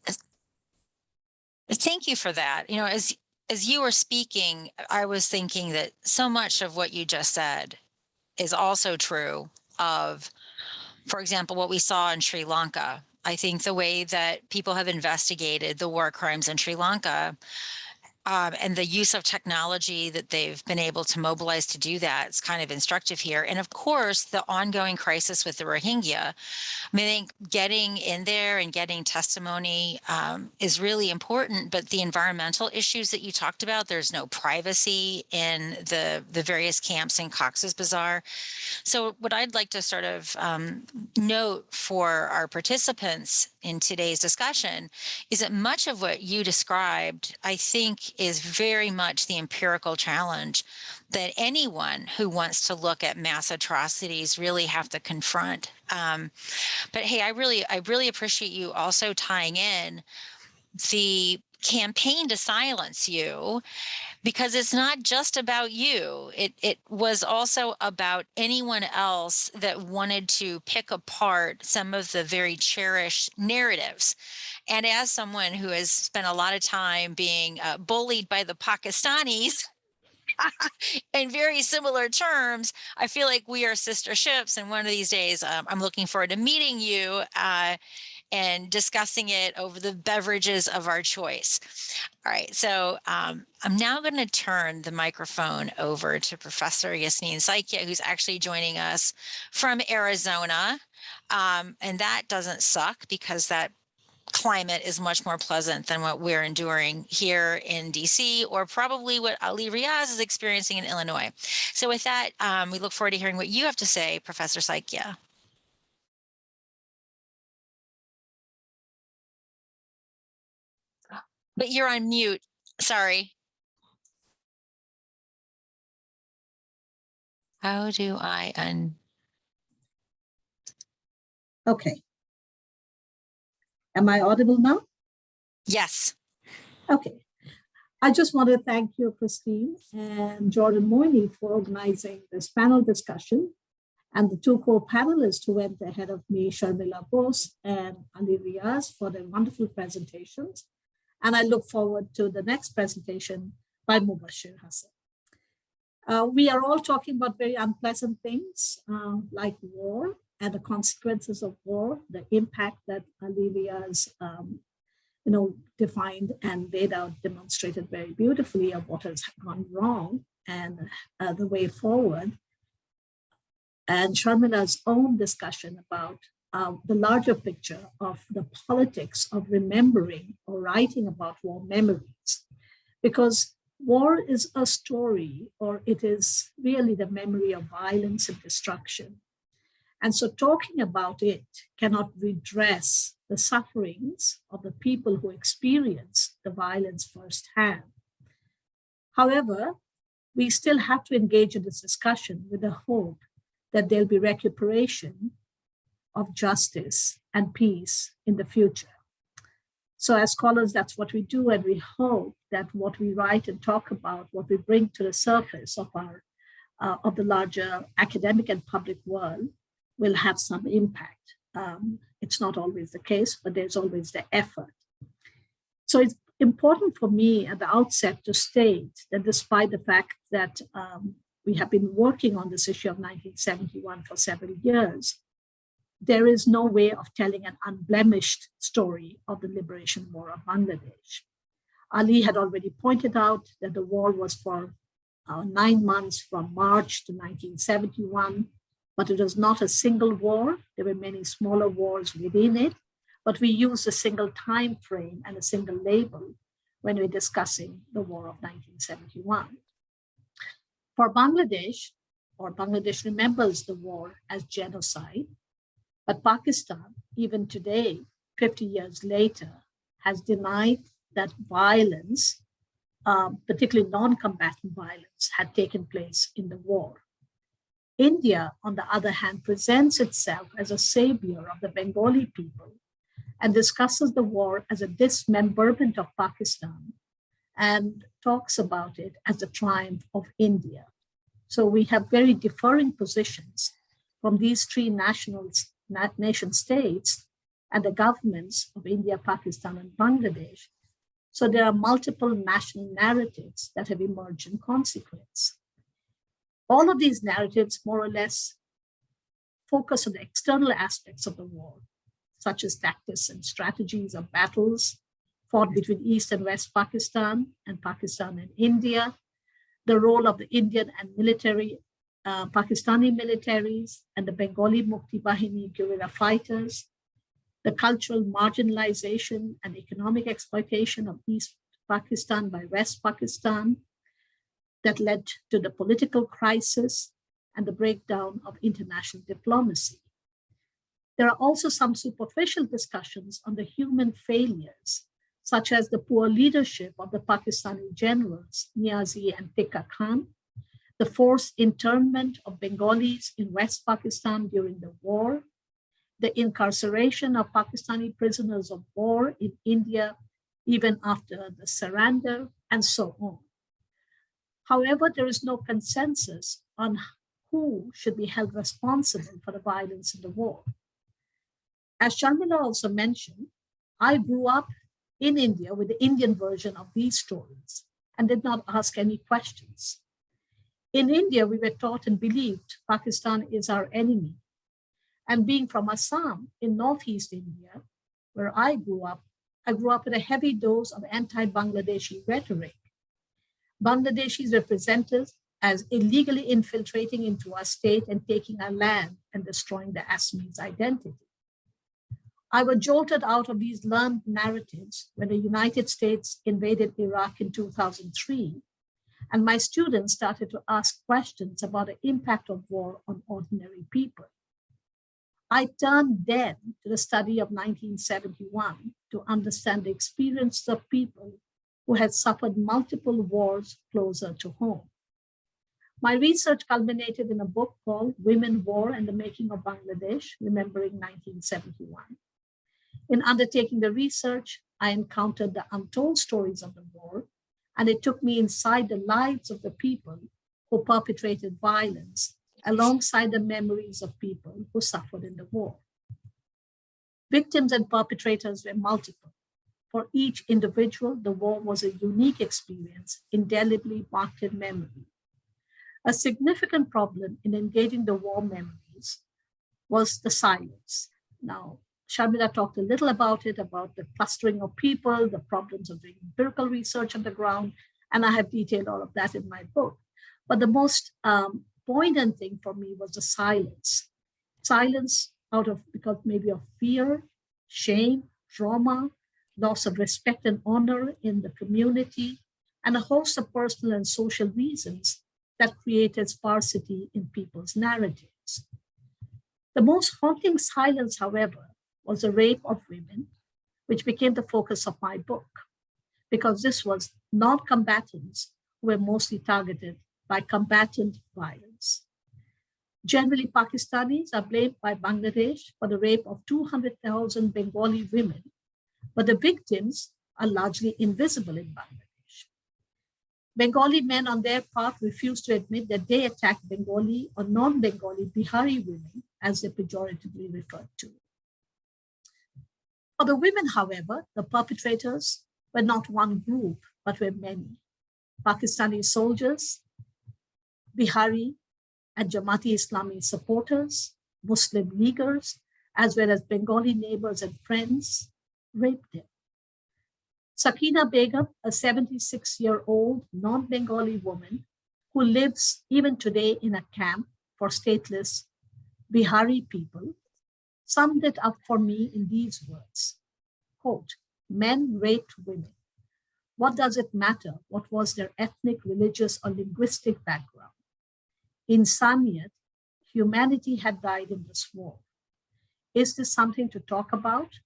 thank you for that. As you were speaking, I was thinking that so much of what you just said is also true of, for example, what we saw in Sri Lanka. I think the way that people have investigated the war crimes in Sri Lanka and the use of technology that they've been able to mobilize to do that is kind of instructive here. And of course, the ongoing crisis with the Rohingya. I mean, I think getting in there and getting testimony is really important, but the environmental issues that you talked about, there's no privacy in the various camps in Cox's Bazar. So what I'd like to sort of note for our participants in today's discussion is that much of what you described, I think, is very much the empirical challenge that anyone who wants to look at mass atrocities really have to confront. But hey, I really appreciate you also tying in the campaign to silence you, because it's not just about you. It was also about anyone else that wanted to pick apart some of the very cherished narratives. And as someone who has spent a lot of time being bullied by the Pakistanis, in very similar terms, I feel like we are sister ships. And one of these days, I'm looking forward to meeting you and discussing it over the beverages of our choice. All right, so I'm now going to turn the microphone over to Professor Yasmin Saikia, who's actually joining us from Arizona. And that doesn't suck because that climate is much more pleasant than what we're enduring here in DC, or probably what Ali Riaz is experiencing in Illinois. So with that, we look forward to hearing what you have to say, Professor Saikia. But you're on mute, sorry. How do I Okay. Am I audible now? Yes. Okay. I just want to thank you, Christine and Jordan Moyney, for organizing this panel discussion, and the two co-panelists who went ahead of me, Sarmila Bose and Ali Riaz, for their wonderful presentations. And I look forward to the next presentation by Mubashar Hasan. We are all talking about very unpleasant things like war and the consequences of war, the impact that Ali Riaz defined and laid out, demonstrated very beautifully of what has gone wrong and the way forward. And Sarmila's own discussion about the larger picture of the politics of remembering or writing about war memories. Because war is a story, or it is really the memory of violence and destruction. And so talking about it cannot redress the sufferings of the people who experience the violence firsthand. However, we still have to engage in this discussion with the hope that there'll be recuperation of justice and peace in the future. So as scholars, that's what we do, and we hope that what we write and talk about, what we bring to the surface of of the larger academic and public world, will have some impact. It's not always the case, but there's always the effort. So it's important for me at the outset to state that despite the fact that we have been working on this issue of 1971 for several years, there is no way of telling an unblemished story of the liberation war of Bangladesh. Ali had already pointed out that the war was for 9 months from March to 1971, but it was not a single war. There were many smaller wars within it, but we used a single time frame and a single label when we're discussing the war of 1971. For Bangladesh, or Bangladesh remembers the war as genocide, but Pakistan, even today, 50 years later, has denied that violence, particularly non-combatant violence, had taken place in the war. India, on the other hand, presents itself as a savior of the Bengali people and discusses the war as a dismemberment of Pakistan and talks about it as a triumph of India. So we have very differing positions from these three nation states and the governments of India, Pakistan, and Bangladesh. So there are multiple national narratives that have emerged in consequence. All of these narratives more or less focus on the external aspects of the war, such as tactics and strategies of battles fought between East and West Pakistan and India, the role of the Indian and Pakistani militaries and the Bengali Mukti Bahini guerrilla fighters, the cultural marginalization and economic exploitation of East Pakistan by West Pakistan that led to the political crisis and the breakdown of international diplomacy. There are also some superficial discussions on the human failures, such as the poor leadership of the Pakistani generals, Niazi and Tika Khan, the forced internment of Bengalis in West Pakistan during the war, the incarceration of Pakistani prisoners of war in India, even after the surrender, and so on. However, there is no consensus on who should be held responsible for the violence in the war. As Sarmila also mentioned, I grew up in India with the Indian version of these stories and did not ask any questions. In India, we were taught and believed Pakistan is our enemy. And being from Assam in Northeast India, where I grew up with a heavy dose of anti-Bangladeshi rhetoric. Bangladeshis were presented as illegally infiltrating into our state and taking our land and destroying the Assamese identity. I was jolted out of these learned narratives when the United States invaded Iraq in 2003, and my students started to ask questions about the impact of war on ordinary people. I turned then to the study of 1971 to understand the experiences of people who had suffered multiple wars closer to home. My research culminated in a book called Women, War, and the Making of Bangladesh, Remembering 1971. In undertaking the research, I encountered the untold stories of the war, and it took me inside the lives of the people who perpetrated violence alongside the memories of people who suffered in the war. Victims and perpetrators were multiple. For each individual, the war was a unique experience, indelibly marked in memory. A significant problem in engaging the war memories was the silence. Now, Sarmila talked a little about it, about the clustering of people, the problems of doing empirical research on the ground, and I have detailed all of that in my book. But the most poignant thing for me was the silence. Silence because maybe of fear, shame, trauma, loss of respect and honor in the community, and a host of personal and social reasons that created sparsity in people's narratives. The most haunting silence, however, was the rape of women, which became the focus of my book, because this was non-combatants who were mostly targeted by combatant violence. Generally, Pakistanis are blamed by Bangladesh for the rape of 200,000 Bengali women, but the victims are largely invisible in Bangladesh. Bengali men on their part refuse to admit that they attacked Bengali or non-Bengali Bihari women, as they're pejoratively referred to. For the women, however, the perpetrators were not one group, but were many. Pakistani soldiers, Bihari and Jamaati Islami supporters, Muslim leaguers, as well as Bengali neighbors and friends, raped them. Sakina Begum, a 76-year-old non-Bengali woman who lives even today in a camp for stateless Bihari people, summed it up for me in these words, quote, "Men raped women. What does it matter what was their ethnic, religious, or linguistic background? In Samiyat, humanity had died in this war. Is this something to talk about?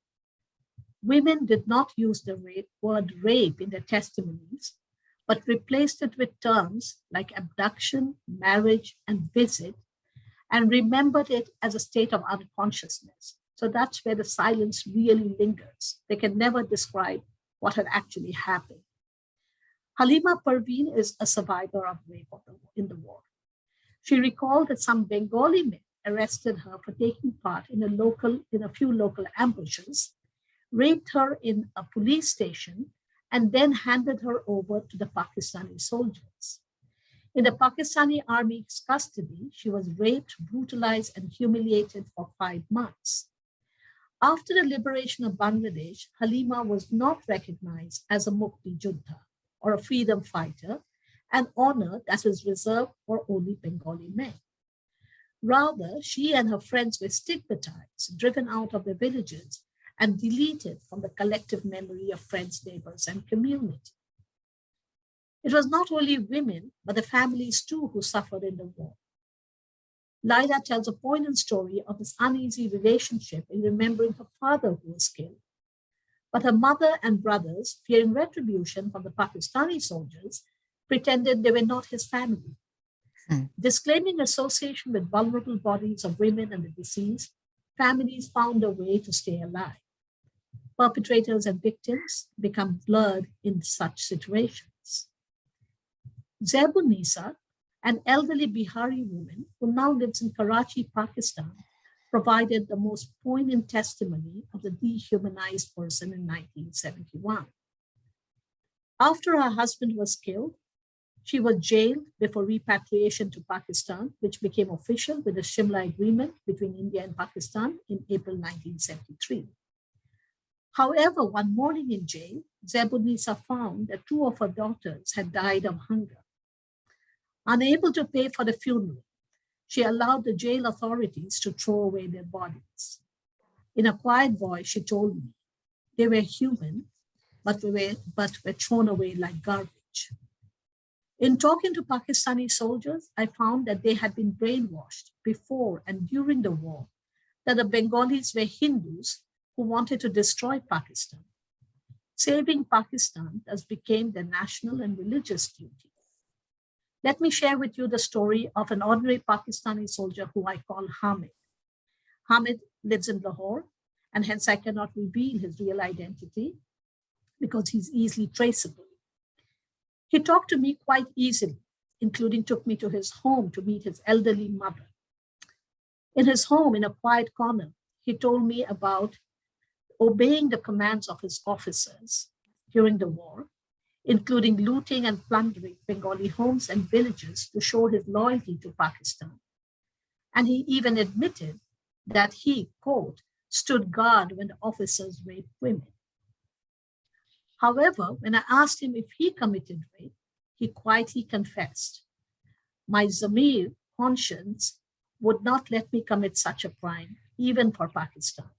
Women did not use the word rape in their testimonies, but replaced it with terms like abduction, marriage, and visit, and remembered it as a state of unconsciousness. So that's where the silence really lingers. They can never describe what had actually happened. Halima Parveen is a survivor of rape in the war. She recalled that some Bengali men arrested her for taking part in a few local ambushes, raped her in a police station, and then handed her over to the Pakistani soldiers. In the Pakistani army's custody, she was raped, brutalized, and humiliated for 5 months. After the liberation of Bangladesh, Halima was not recognized as a Mukti Junta or a freedom fighter, an honor that is reserved for only Bengali men. Rather, she and her friends were stigmatized, driven out of their villages, and deleted from the collective memory of friends, neighbors, and community. It was not only women, but the families too who suffered in the war. Laila tells a poignant story of this uneasy relationship in remembering her father who was killed. But her mother and brothers, fearing retribution from the Pakistani soldiers, pretended they were not his family. Disclaiming association with vulnerable bodies of women and the deceased, families found a way to stay alive. Perpetrators and victims become blurred in such situations. Zebunisa, an elderly Bihari woman who now lives in Karachi, Pakistan, provided the most poignant testimony of the dehumanized person in 1971. After her husband was killed, she was jailed before repatriation to Pakistan, which became official with the Shimla Agreement between India and Pakistan in April 1973. However, one morning in jail, Zebunisa found that 2 of her daughters had died of hunger. Unable to pay for the funeral, she allowed the jail authorities to throw away their bodies. In a quiet voice, she told me they were human, but were thrown away like garbage. In talking to Pakistani soldiers, I found that they had been brainwashed before and during the war that the Bengalis were Hindus who wanted to destroy Pakistan. Saving Pakistan thus became their national and religious duty. Let me share with you the story of an ordinary Pakistani soldier who I call Hamid. Hamid lives in Lahore, and hence I cannot reveal his real identity because he's easily traceable. He talked to me quite easily, including took me to his home to meet his elderly mother. In his home, in a quiet corner, he told me about obeying the commands of his officers during the war, including looting and plundering Bengali homes and villages to show his loyalty to Pakistan. And he even admitted that he, quote, stood guard when the officers raped women. However, when I asked him if he committed rape, he quietly confessed, "My Zamir, conscience, would not let me commit such a crime, even for Pakistan."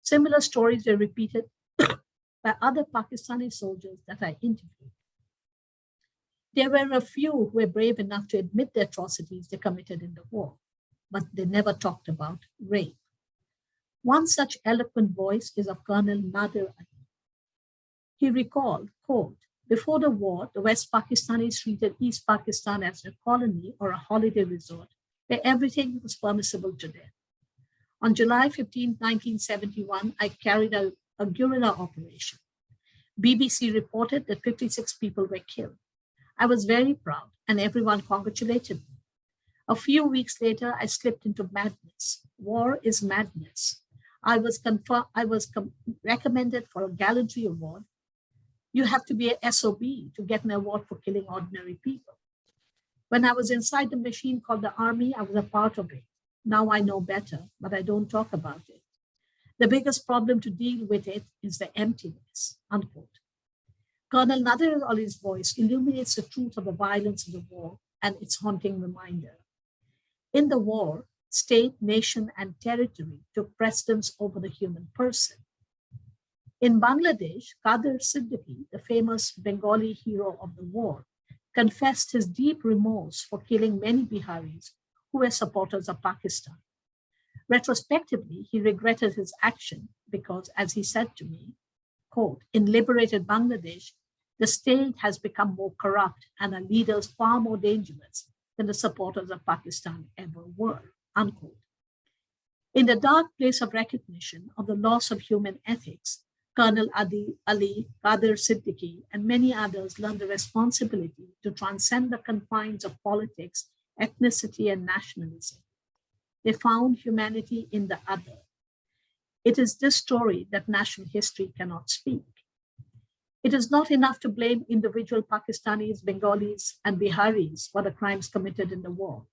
Similar stories were repeated by other Pakistani soldiers that I interviewed. There were a few who were brave enough to admit the atrocities they committed in the war, but they never talked about rape. One such eloquent voice is of Colonel Nadir Ali. He recalled, quote, "Before the war, the West Pakistanis treated East Pakistan as a colony or a holiday resort where everything was permissible to them. On July 15, 1971, I carried out a guerrilla operation. BBC reported that 56 people were killed. I was very proud and everyone congratulated me. A few weeks later, I slipped into madness. War is madness. I was recommended for a gallantry award. You have to be a SOB to get an award for killing ordinary people. When I was inside the machine called the army, I was a part of it. Now I know better, but I don't talk about it. The biggest problem to deal with it is the emptiness," unquote. Colonel Nadir Ali's voice illuminates the truth of the violence of the war and its haunting reminder. In the war, state, nation, and territory took precedence over the human person. In Bangladesh, Qadir Siddiqui, the famous Bengali hero of the war, confessed his deep remorse for killing many Biharis who were supporters of Pakistan. Retrospectively, he regretted his action because, as he said to me, quote, "In liberated Bangladesh, the state has become more corrupt and our leaders far more dangerous than the supporters of Pakistan ever were," unquote. In the dark place of recognition of the loss of human ethics, Colonel Ali, Qadir Siddiqui, and many others learned the responsibility to transcend the confines of politics, ethnicity, and nationalism. They found humanity in the other. It is this story that national history cannot speak. It is not enough to blame individual Pakistanis, Bengalis, and Biharis for the crimes committed in the war.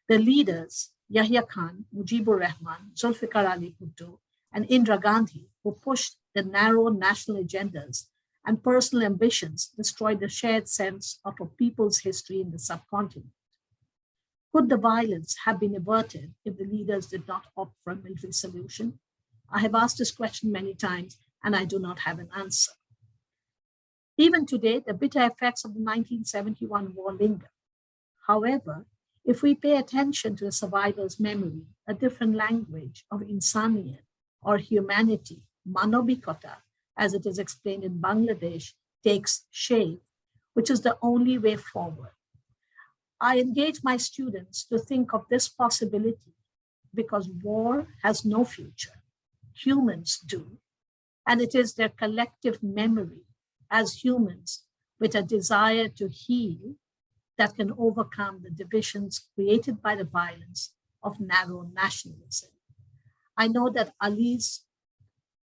The leaders, Yahya Khan, Mujibur Rahman, Zulfikar Ali Bhutto, and Indira Gandhi, who pushed the narrow national agendas and personal ambitions, destroyed the shared sense of a people's history in the subcontinent. Could the violence have been averted if the leaders did not opt for a military solution? I have asked this question many times, and I do not have an answer. Even today, the bitter effects of the 1971 war linger. However, if we pay attention to the survivors' memory, a different language of insaniyat or humanity, manobikota, as it is explained in Bangladesh, takes shape, which is the only way forward. I engage my students to think of this possibility because war has no future. Humans do, and it is their collective memory as humans with a desire to heal that can overcome the divisions created by the violence of narrow nationalism. I know that Ali's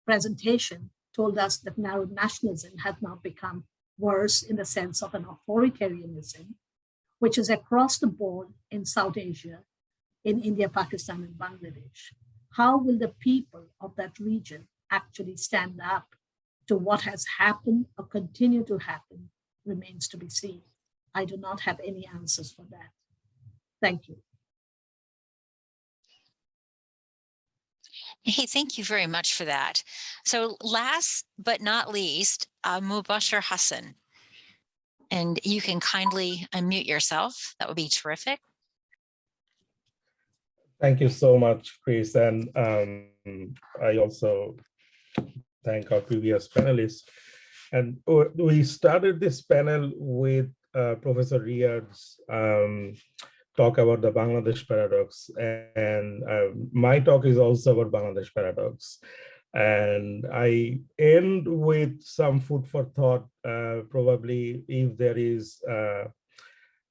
presentation told us that narrow nationalism has now become worse in the sense of an authoritarianism, which is across the board in South Asia, in India, Pakistan, and Bangladesh. How will the people of that region actually stand up to what has happened or continue to happen remains to be seen. I do not have any answers for that. Thank you. Hey, thank you very much for that. So last but not least, Mubashar Hasan. And you can kindly unmute yourself. That would be terrific. Thank you so much, Chris. And I also thank our previous panelists. And we started this panel with Professor Riaz talk about the Bangladesh paradox. And my talk is also about Bangladesh paradox. And I end with some food for thought, probably if there is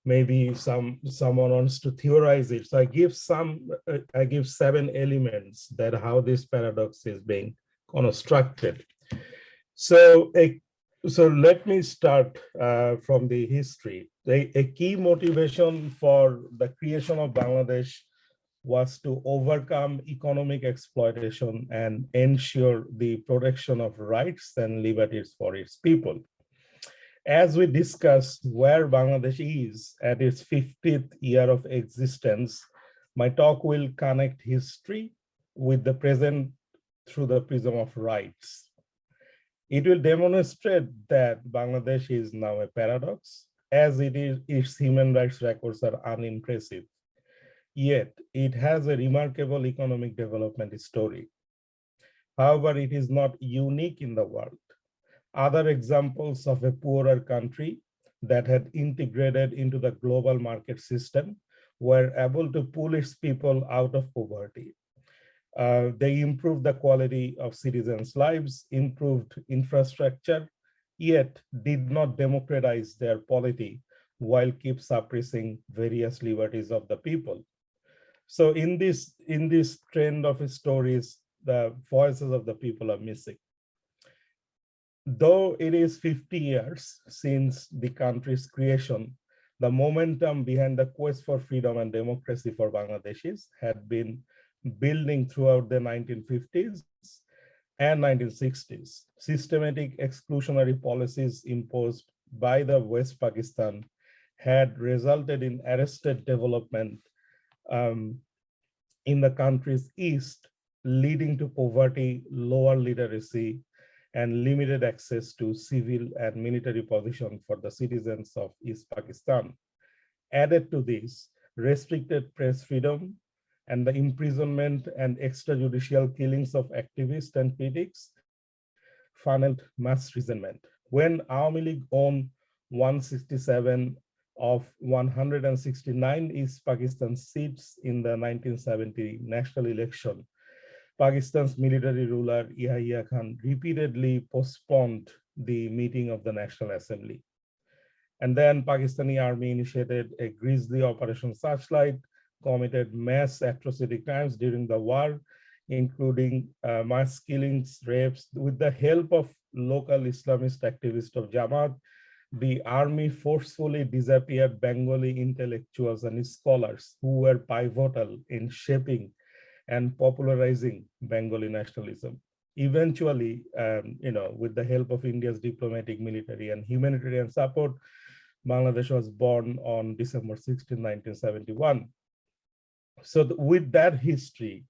maybe someone wants to theorize it. So I give 7 elements that how this paradox is being constructed. So let me start from the history. A key motivation for the creation of Bangladesh was to overcome economic exploitation and ensure the protection of rights and liberties for its people. As we discussed where Bangladesh is at its 50th year of existence, my talk will connect history with the present through the prism of rights. It will demonstrate that Bangladesh is now a paradox, as its human rights records are unimpressive. Yet, it has a remarkable economic development story. However, it is not unique in the world. Other examples of a poorer country that had integrated into the global market system were able to pull its people out of poverty. They improved the quality of citizens' lives, improved infrastructure, yet did not democratize their polity while keep suppressing various liberties of the people. So in this trend of stories, the voices of the people are missing. Though it is 50 years since the country's creation, the momentum behind the quest for freedom and democracy for Bangladeshis had been building throughout the 1950s and 1960s. Systematic exclusionary policies imposed by the West Pakistan had resulted in arrested development in the country's east, leading to poverty, lower literacy, and limited access to civil and military position for the citizens of East Pakistan. Added to this, restricted press freedom and the imprisonment and extrajudicial killings of activists and critics funneled mass resentment. When Awami League won 167 of 169 East Pakistan seats in the 1970 national election, Pakistan's military ruler Yahya Khan repeatedly postponed the meeting of the National Assembly. And then Pakistani army initiated a grisly Operation Searchlight, committed mass atrocity crimes during the war, including mass killings, rapes. With the help of local Islamist activists of Jamaat, the army forcefully disappeared Bengali intellectuals and scholars who were pivotal in shaping and popularizing Bengali nationalism. Eventually, with the help of India's diplomatic, military, and humanitarian support, Bangladesh was born on December 16, 1971. So with that history,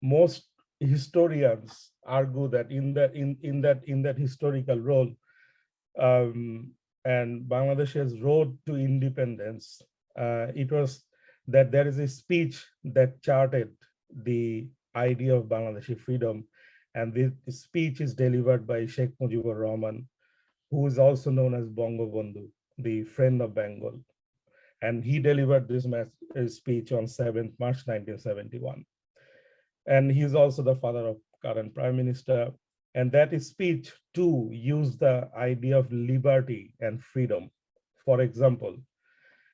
most historians argue that in that historical role, and Bangladesh's road to independence, it was that there is a speech that charted the idea of Bangladeshi freedom. And this speech is delivered by Sheikh Mujibur Rahman, who is also known as Bangabandhu, the friend of Bengal. And he delivered this speech on 7th March 1971. And he's also the father of current Prime Minister. And that speech too used the idea of liberty and freedom. For example,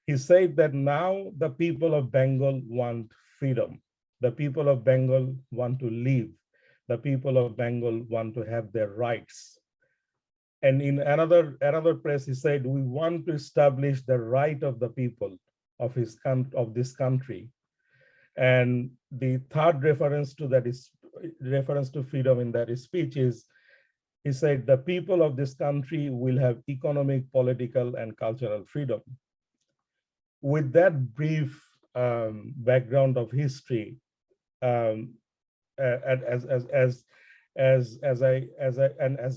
he said that now the people of Bengal want freedom. The people of Bengal want to live. The people of Bengal want to have their rights. And in another place, he said, we want to establish the right of the people of this country. And the third reference to that is reference to freedom in that speech is, he said, the people of this country will have economic, political, and cultural freedom. With that brief background of history, as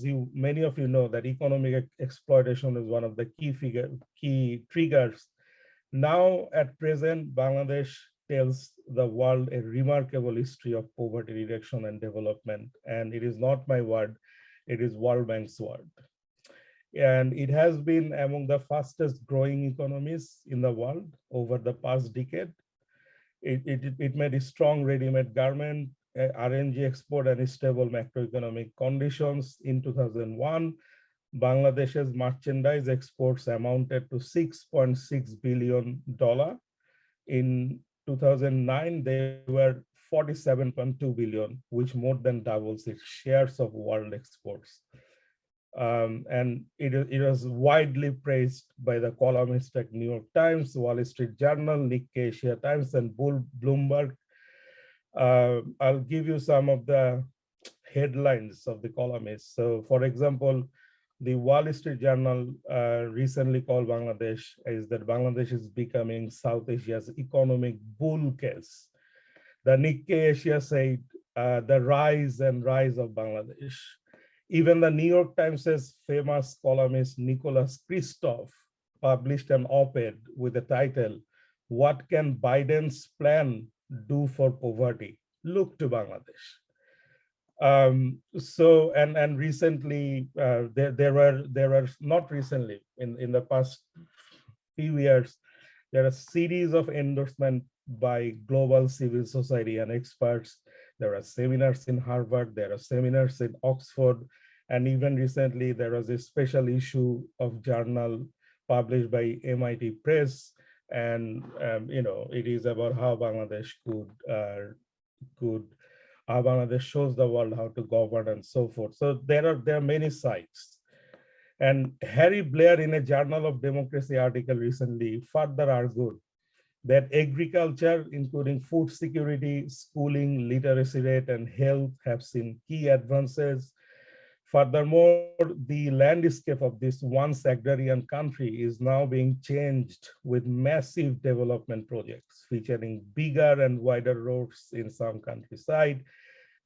you many of you know, that economic exploitation is one of the key triggers. Now at present, Bangladesh tells the world a remarkable history of poverty reduction and development, and it is not my word, it is World Bank's word. And it has been among the fastest growing economies in the world over the past decade. It made a strong ready-made garment, RNG export, and stable macroeconomic conditions. In 2001, Bangladesh's merchandise exports amounted to $6.6 billion. In 2009, they were 47.2 billion, which more than doubles its shares of world exports. And it was widely praised by the columnists at New York Times, Wall Street Journal, Nikkei Asia Times, and Bloomberg. I'll give you some of the headlines of the columnists. So, for example, the Wall Street Journal recently called Bangladesh is that Bangladesh is becoming South Asia's economic bull case. The Nikkei Asia said the rise of Bangladesh. Even the New York Times' famous columnist Nicholas Kristof published an op-ed with the title, "What Can Biden's Plan Do for Poverty? Look to Bangladesh." So recently, there were not recently, in the past few years, there are a series of endorsements by global civil society and experts. There are seminars in Harvard, there are seminars in Oxford, and even recently there was a special issue of journal published by MIT Press, and it is about how Bangladesh how Bangladesh shows the world how to govern and so forth. So there are many sites. And Harry Blair, in a Journal of Democracy article recently, further argued that agriculture, including food security, schooling, literacy rate, and health, have seen key advances. Furthermore, the landscape of this once agrarian country is now being changed with massive development projects featuring bigger and wider roads in some countryside,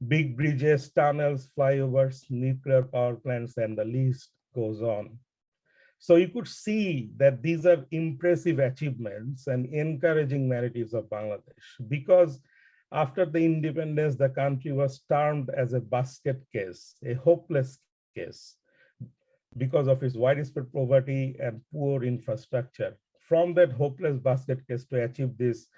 big bridges, tunnels, flyovers, nuclear power plants, and the list goes on. So you could see that these are impressive achievements and encouraging narratives of Bangladesh, because after the independence, the country was termed as a basket case, a hopeless case, because of its widespread poverty and poor infrastructure. From that hopeless basket case to achieve this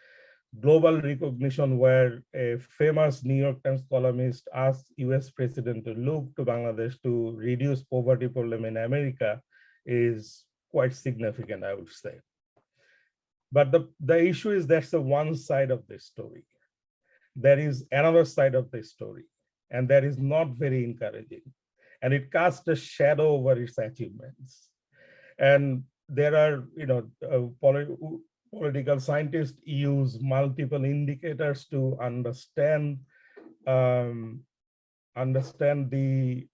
global recognition, where a famous New York Times columnist asked US President to look to Bangladesh to reduce poverty problem in America, is quite significant, I would say. But the issue is that's the one side of the story. There is another side of the story, and that is not very encouraging. And it casts a shadow over its achievements. And there are, political scientists use multiple indicators to understand the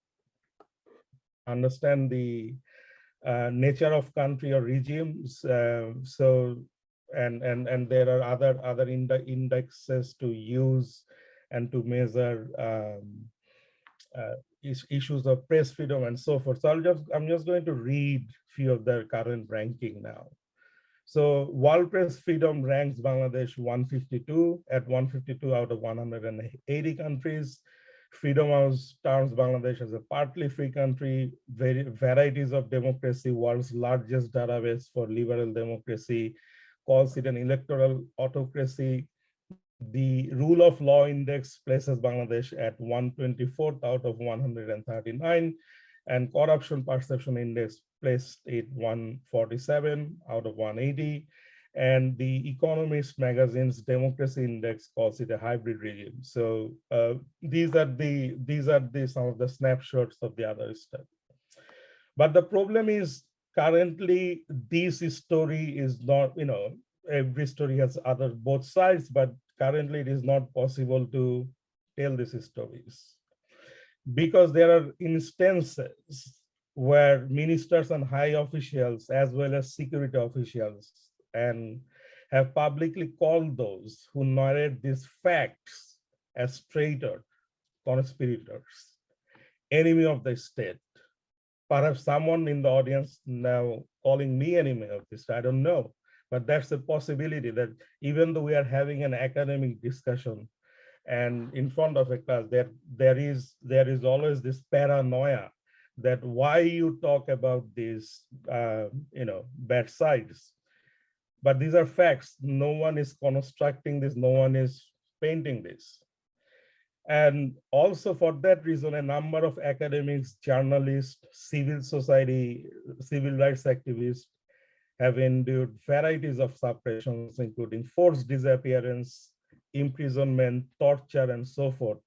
nature of country or regimes. And there are other indexes to use and to measure issues of press freedom and so forth. So I'm just going to read a few of their current ranking now. So World Press Freedom ranks Bangladesh 152 out of 180 countries. Freedom House terms Bangladesh as a partly free country, varieties of democracy, world's largest database for liberal democracy, calls it an electoral autocracy. The Rule of Law Index places Bangladesh at 124th out of 139, and Corruption Perception Index placed it 147 out of 180. And the Economist magazine's Democracy Index calls it a hybrid regime. So these are some of the snapshots of the other stuff. But the problem is, currently this story is not, every story has both sides, but currently it is not possible to tell these stories, because there are instances where ministers and high officials, as well as security officials, and have publicly called those who narrate these facts as traitor, conspirators, enemy of the state. Perhaps someone in the audience now calling me enemy of this, I don't know. But that's a possibility that even though we are having an academic discussion and in front of a class, there is always this paranoia that why you talk about these bad sides. But these are facts. No one is constructing this, no one is painting this. And also for that reason, a number of academics, journalists, civil society, civil rights activists have endured varieties of suppressions, including forced disappearance, imprisonment, torture, and so forth.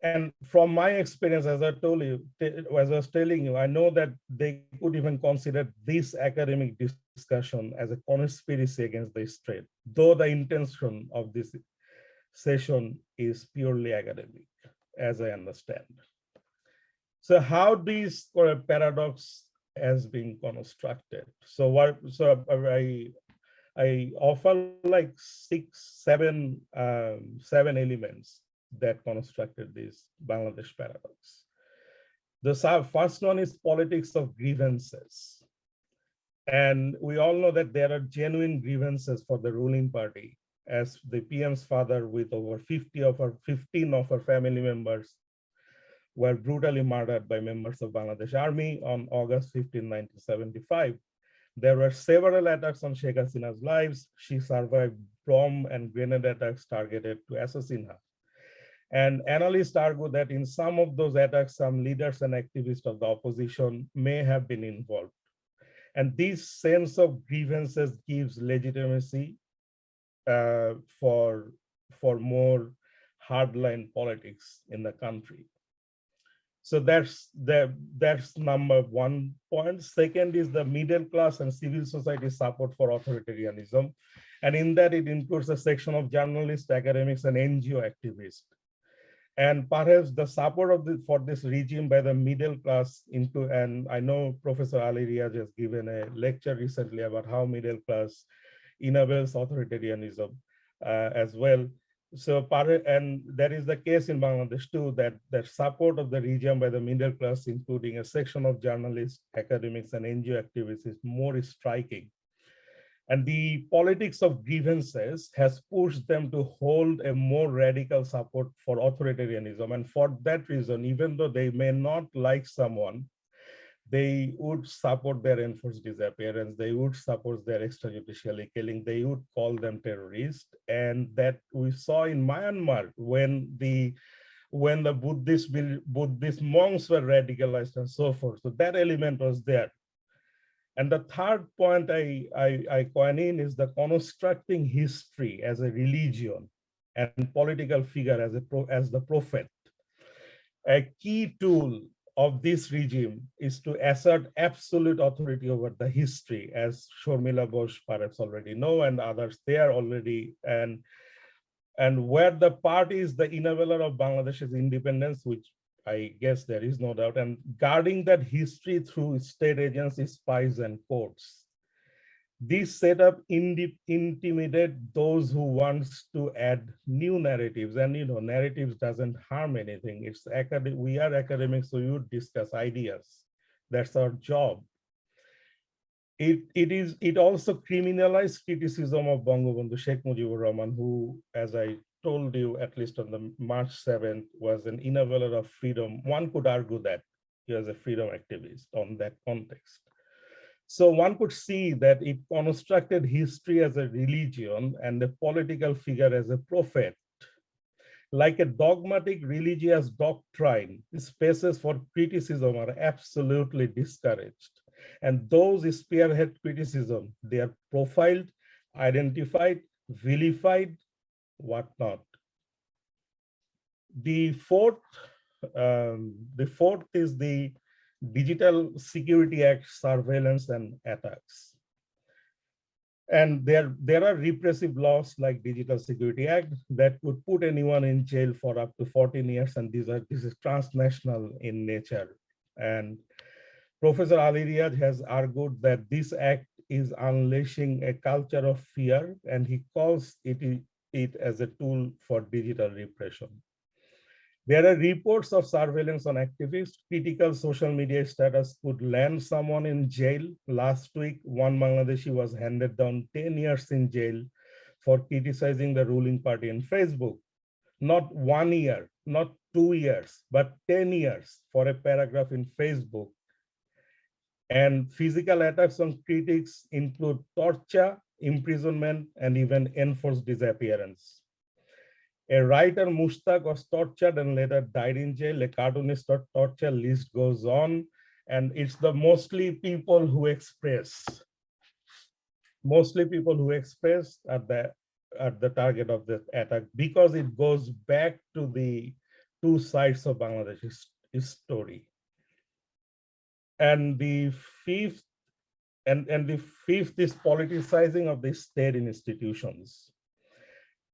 And from my experience, as I told you, as I was telling you, I know that they could even consider this academic discussion as a conspiracy against the state, though the intention of this session is purely academic, as I understand. So how this paradox has been constructed? So I offer like seven elements that constructed this Bangladesh paradox. The first one is politics of grievances. And we all know that there are genuine grievances for the ruling party, as the PM's father with over 15 of her family members were brutally murdered by members of Bangladesh Army on August 15, 1975. There were several attacks on Sheikh Hasina's lives. She survived bomb and grenade attacks targeted to assassinate her. And analysts argue that in some of those attacks, some leaders and activists of the opposition may have been involved. And this sense of grievances gives legitimacy for more hardline politics in the country. So that's number 1 point. Second is the middle class and civil society support for authoritarianism. And in that, it includes a section of journalists, academics, and NGO activists. And perhaps the support for this regime by the middle class and I know Professor Ali Riaz has given a lecture recently about how middle class enables authoritarianism as well. So, and that is the case in Bangladesh too, that support of the regime by the middle class, including a section of journalists, academics, and NGO activists, is more striking. And the politics of grievances has pushed them to hold a more radical support for authoritarianism. And for that reason, even though they may not like someone, they would support their enforced disappearance, they would support their extrajudicial killing, they would call them terrorists. And that we saw in Myanmar when the Buddhist monks were radicalized and so forth. So that element was there. And the third point I coin in is the constructing history as a religion and political figure as the prophet. A key tool of this regime is to assert absolute authority over the history, as Sarmila Bose perhaps already know, and others there already. And where the party is the enabler of Bangladesh's independence, which I guess there is no doubt, and guarding that history through state agencies, spies, and courts. This setup intimidate those who wants to add new narratives, and narratives doesn't harm anything. It's we are academics, so you discuss ideas. That's our job. It also criminalized criticism of Bangabandhu Sheikh Mujibur Rahman, who, as I told you, at least on the March 7th, was an enabler of freedom. One could argue that he was a freedom activist on that context. So one could see that it constructed history as a religion and a political figure as a prophet. Like a dogmatic religious doctrine, spaces for criticism are absolutely discouraged. And those spearhead criticism, they are profiled, identified, vilified, whatnot. The fourth is the Digital Security Act surveillance and attacks. And there are repressive laws like Digital Security Act that could put anyone in jail for up to 14 years, and this is transnational in nature. And Professor Ali Riaz has argued that this act is unleashing a culture of fear, and he calls it as a tool for digital repression. There are reports of surveillance on activists. Critical social media status could land someone in jail. Last week, one Bangladeshi was handed down 10 years in jail for criticizing the ruling party on Facebook. Not 1 year, not 2 years, but 10 years for a paragraph in Facebook. And physical attacks on critics include torture, imprisonment, and even enforced disappearance. A writer, Mushtaq, was tortured and later died in jail. A cartoonist or torture, list goes on. And it's the mostly people who express at the target of the attack, because it goes back to the two sides of Bangladesh's story. And the fifth is politicizing of the state institutions.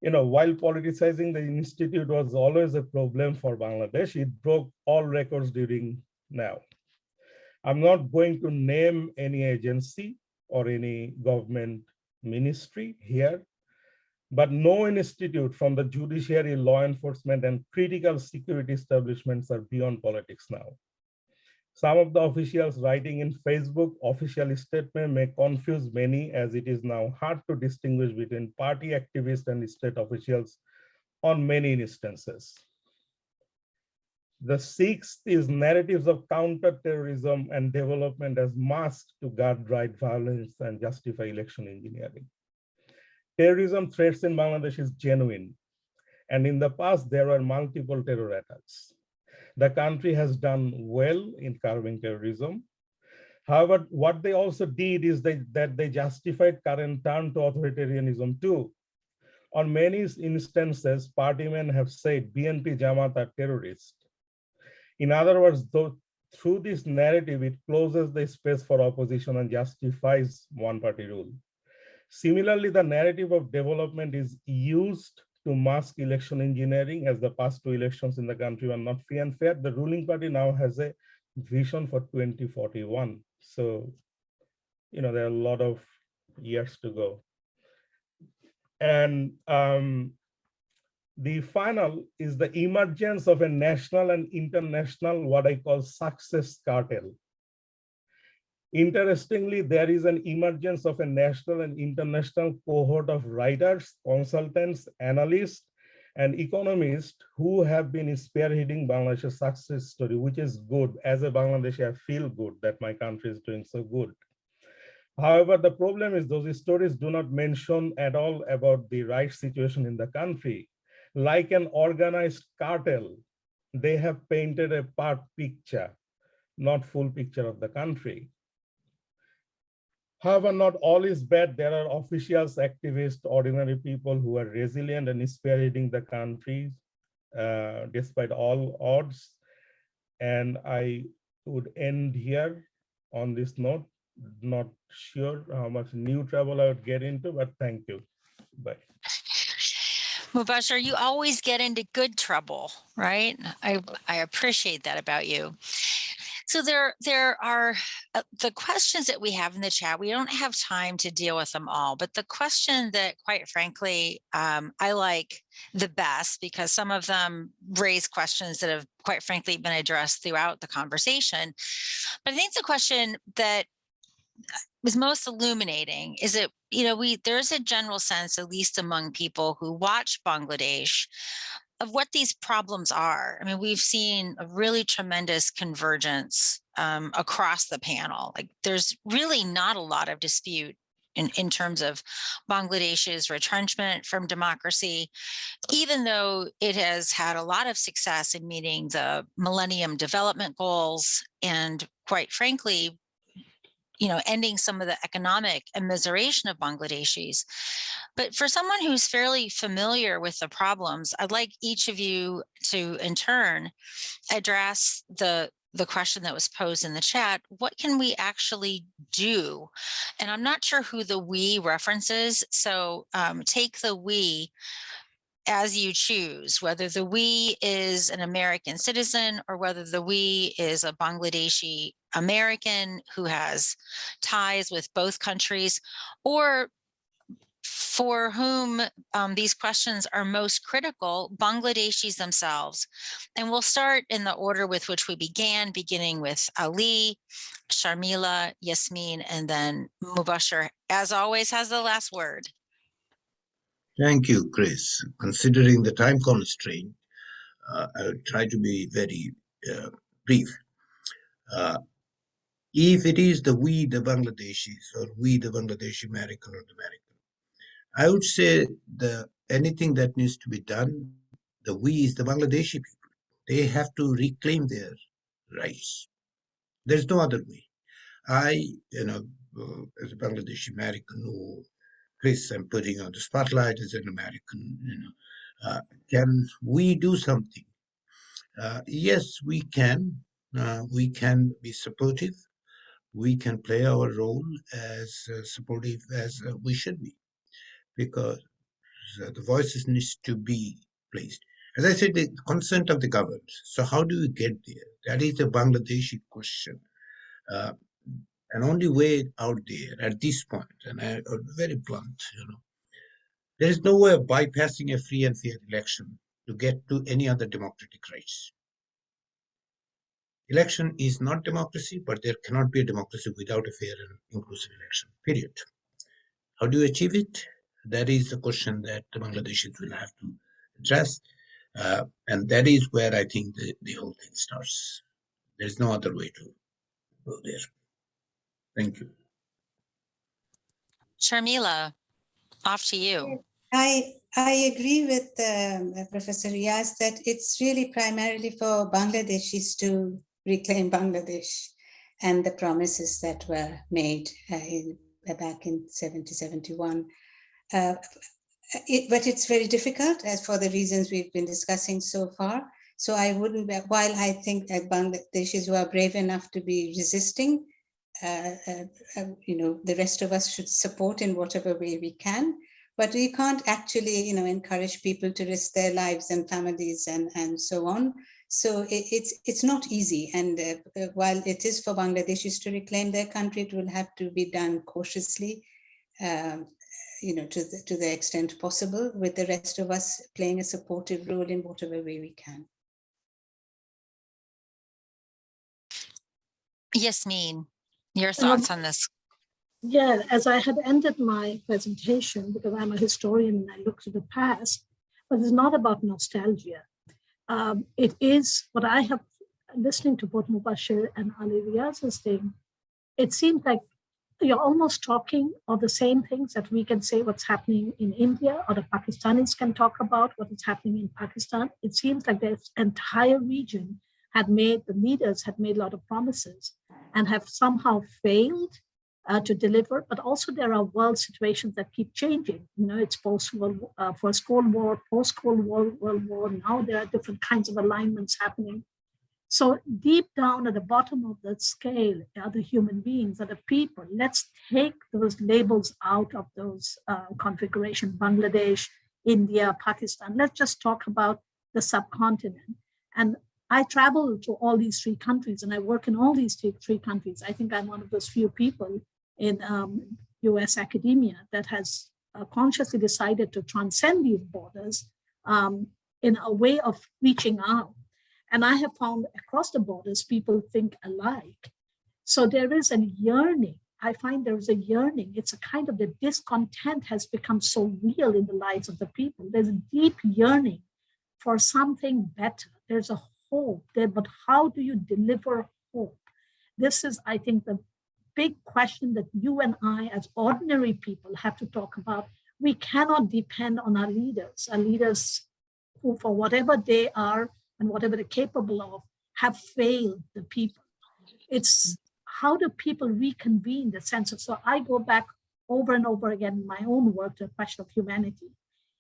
While politicizing the institute was always a problem for Bangladesh, it broke all records during now. I'm not going to name any agency or any government ministry here, but no institute, from the judiciary, law enforcement, and critical security establishments, are beyond politics now. Some of the officials writing in Facebook official statement may confuse many, as it is now hard to distinguish between party activists and state officials on many instances. The sixth is narratives of counter-terrorism and development as masks to guard right violence and justify election engineering. Terrorism threats in Bangladesh is genuine, and in the past there were multiple terror attacks. The country has done well in curbing terrorism. However, what they also did is that they justified current turn to authoritarianism too. On many instances, party men have said BNP Jamaat are terrorists. In other words, through this narrative, it closes the space for opposition and justifies one-party rule. Similarly, the narrative of development is used to mask election engineering, as the past two elections in the country were not free and fair. The ruling party now has a vision for 2041. So, there are a lot of years to go. And the final is the emergence of a national and international, what I call success cartel. Interestingly, there is an emergence of a national and international cohort of writers, consultants, analysts, and economists who have been spearheading Bangladesh's success story, which is good. As a Bangladeshi, I feel good that my country is doing so good. However, the problem is those stories do not mention at all about the right situation in the country. Like an organized cartel, they have painted a part picture, not full picture of the country. However, not all is bad. There are officials, activists, ordinary people who are resilient and spearheading the country despite all odds. And I would end here on this note. Not sure how much new travel I would get into, but thank you. Bye. Mubashar, you always get into good trouble, right? I appreciate that about you. So there are the questions that we have in the chat. We don't have time to deal with them all, but the question that, quite frankly, I like the best, because some of them raise questions that have, quite frankly, been addressed throughout the conversation. But I think the question that was most illuminating is that, there's a general sense, at least among people who watch Bangladesh, of what these problems are. I mean, we've seen a really tremendous convergence across the panel. Like, there's really not a lot of dispute in terms of Bangladesh's retrenchment from democracy, even though it has had a lot of success in meeting the Millennium Development Goals and, quite frankly, ending some of the economic immiseration of Bangladeshis. But for someone who's fairly familiar with the problems, I'd like each of you to, in turn, address the question that was posed in the chat. What can we actually do? And I'm not sure who the we references, so take the we as you choose, whether the we is an American citizen or whether the we is a Bangladeshi American who has ties with both countries, or for whom these questions are most critical, Bangladeshis themselves. And we'll start in the order with which we began, beginning with Ali, Sarmila, Yasmin, and then Mubashar, as always, has the last word. Thank you, Chris. Considering the time constraint, I'll try to be very brief. If it is the we, the Bangladeshis, or we, the Bangladeshi American or the American, I would say anything that needs to be done, the we is the Bangladeshi people. They have to reclaim their rights. There's no other way. As a Bangladeshi American, or Chris, I'm putting on the spotlight as an American, can we do something? Yes, we can. We can be supportive. We can play our role as supportive as we should be, because the voices needs to be placed. As I said, the consent of the government. So how do we get there? That is a Bangladeshi question. And only way out there at this point, and I'm very blunt, there is no way of bypassing a free and fair election to get to any other democratic rights. Election is not democracy, but there cannot be a democracy without a fair and inclusive election, period. How do you achieve it? That is the question that the Bangladeshis will have to address. And that is where I think the whole thing starts. There's no other way to go there. Thank you. Sarmila, off to you. I agree with Professor Riaz that it's really primarily for Bangladeshis to reclaim Bangladesh and the promises that were made back in 70-71. But it's very difficult, as for the reasons we've been discussing so far. So I wouldn't, while I think that Bangladeshis who are brave enough to be resisting, the rest of us should support in whatever way we can. But we can't actually, encourage people to risk their lives and families and so on. So it's not easy. And while it is for Bangladeshis to reclaim their country, it will have to be done cautiously, to the extent possible, with the rest of us playing a supportive role in whatever way we can. Yasmin, your thoughts on this? Yeah, as I had ended my presentation, because I'm a historian and I look to the past, but it's not about nostalgia. It is what I have, listening to both Mubashar and Ali Riaz's thing, it seems like you're almost talking of the same things that we can say what's happening in India, or the Pakistanis can talk about what is happening in Pakistan. It seems like this entire region the leaders had made a lot of promises and have somehow failed to deliver, but also there are world situations that keep changing. It's First World War, post-Cold War, World War. Now there are different kinds of alignments happening. So deep down at the bottom of the scale are the human beings, are the people. Let's take those labels out of those configuration, Bangladesh, India, Pakistan. Let's just talk about the subcontinent. And I travel to all these three countries and I work in all these three countries. I think I'm one of those few people in US academia that has consciously decided to transcend these borders in a way of reaching out. And I have found across the borders, people think alike. So there is a yearning. I find there is a yearning. It's a kind of the discontent has become so real in the lives of the people. There's a deep yearning for something better. There's a hope there, but how do you deliver hope? This is, I think, the big question that you and I as ordinary people have to talk about. We cannot depend on our leaders who, for whatever they are and whatever they're capable of, have failed the people. It's how do people reconvene the sense of, so I go back over and over again in my own work to the question of humanity.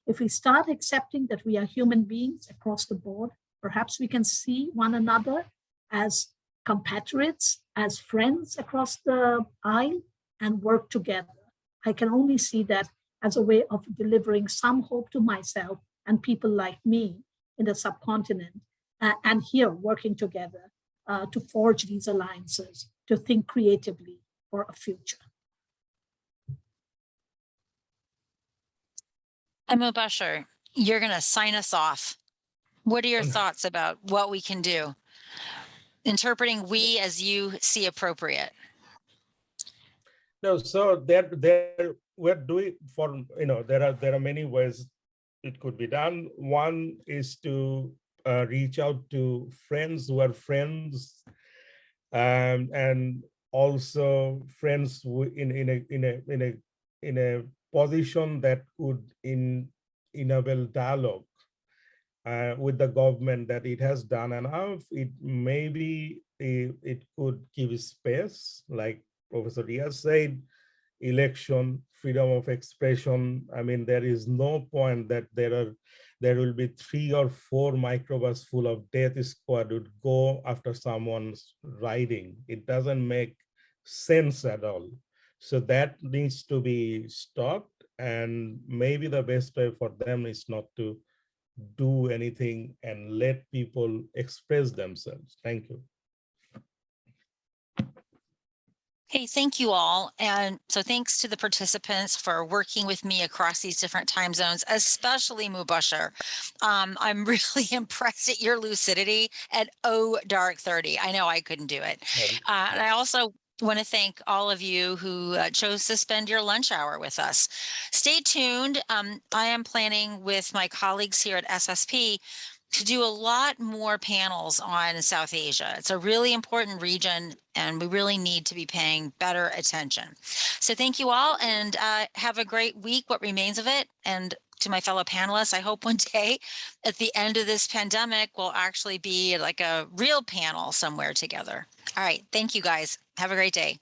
If we start accepting that we are human beings across the board, perhaps we can see one another as compatriots, as friends across the aisle, and work together. I can only see that as a way of delivering some hope to myself and people like me in the subcontinent, and here working together to forge these alliances, to think creatively for a future. And Mubashar, you're going to sign us off. What are your thoughts about what we can do? Interpreting we as you see appropriate. No, so we're doing for, there are many ways it could be done. One is to reach out to friends who are friends, and also friends in a position that could enable dialogue with the government, that it has done enough. It maybe it could give space, like Professor Riaz said, election, freedom of expression. I mean, there is no point that there will be 3 or 4 microbus full of death squad would go after someone's writing. It doesn't make sense at all. So that needs to be stopped, and maybe the best way for them is not to do anything and let people express themselves. Thank you. Hey, thank you all. And so thanks to the participants for working with me across these different time zones, especially Mubashar. I'm really impressed at your lucidity at dark 30. I know I couldn't do it. And I also want to thank all of you who chose to spend your lunch hour with us. Stay tuned. I am planning with my colleagues here at SSP to do a lot more panels on South Asia. It's a really important region, and we really need to be paying better attention. So thank you all, and have a great week, what remains of it. And to my fellow panelists, I hope one day at the end of this pandemic, we'll actually be like a real panel somewhere together. All right, thank you guys. Have a great day.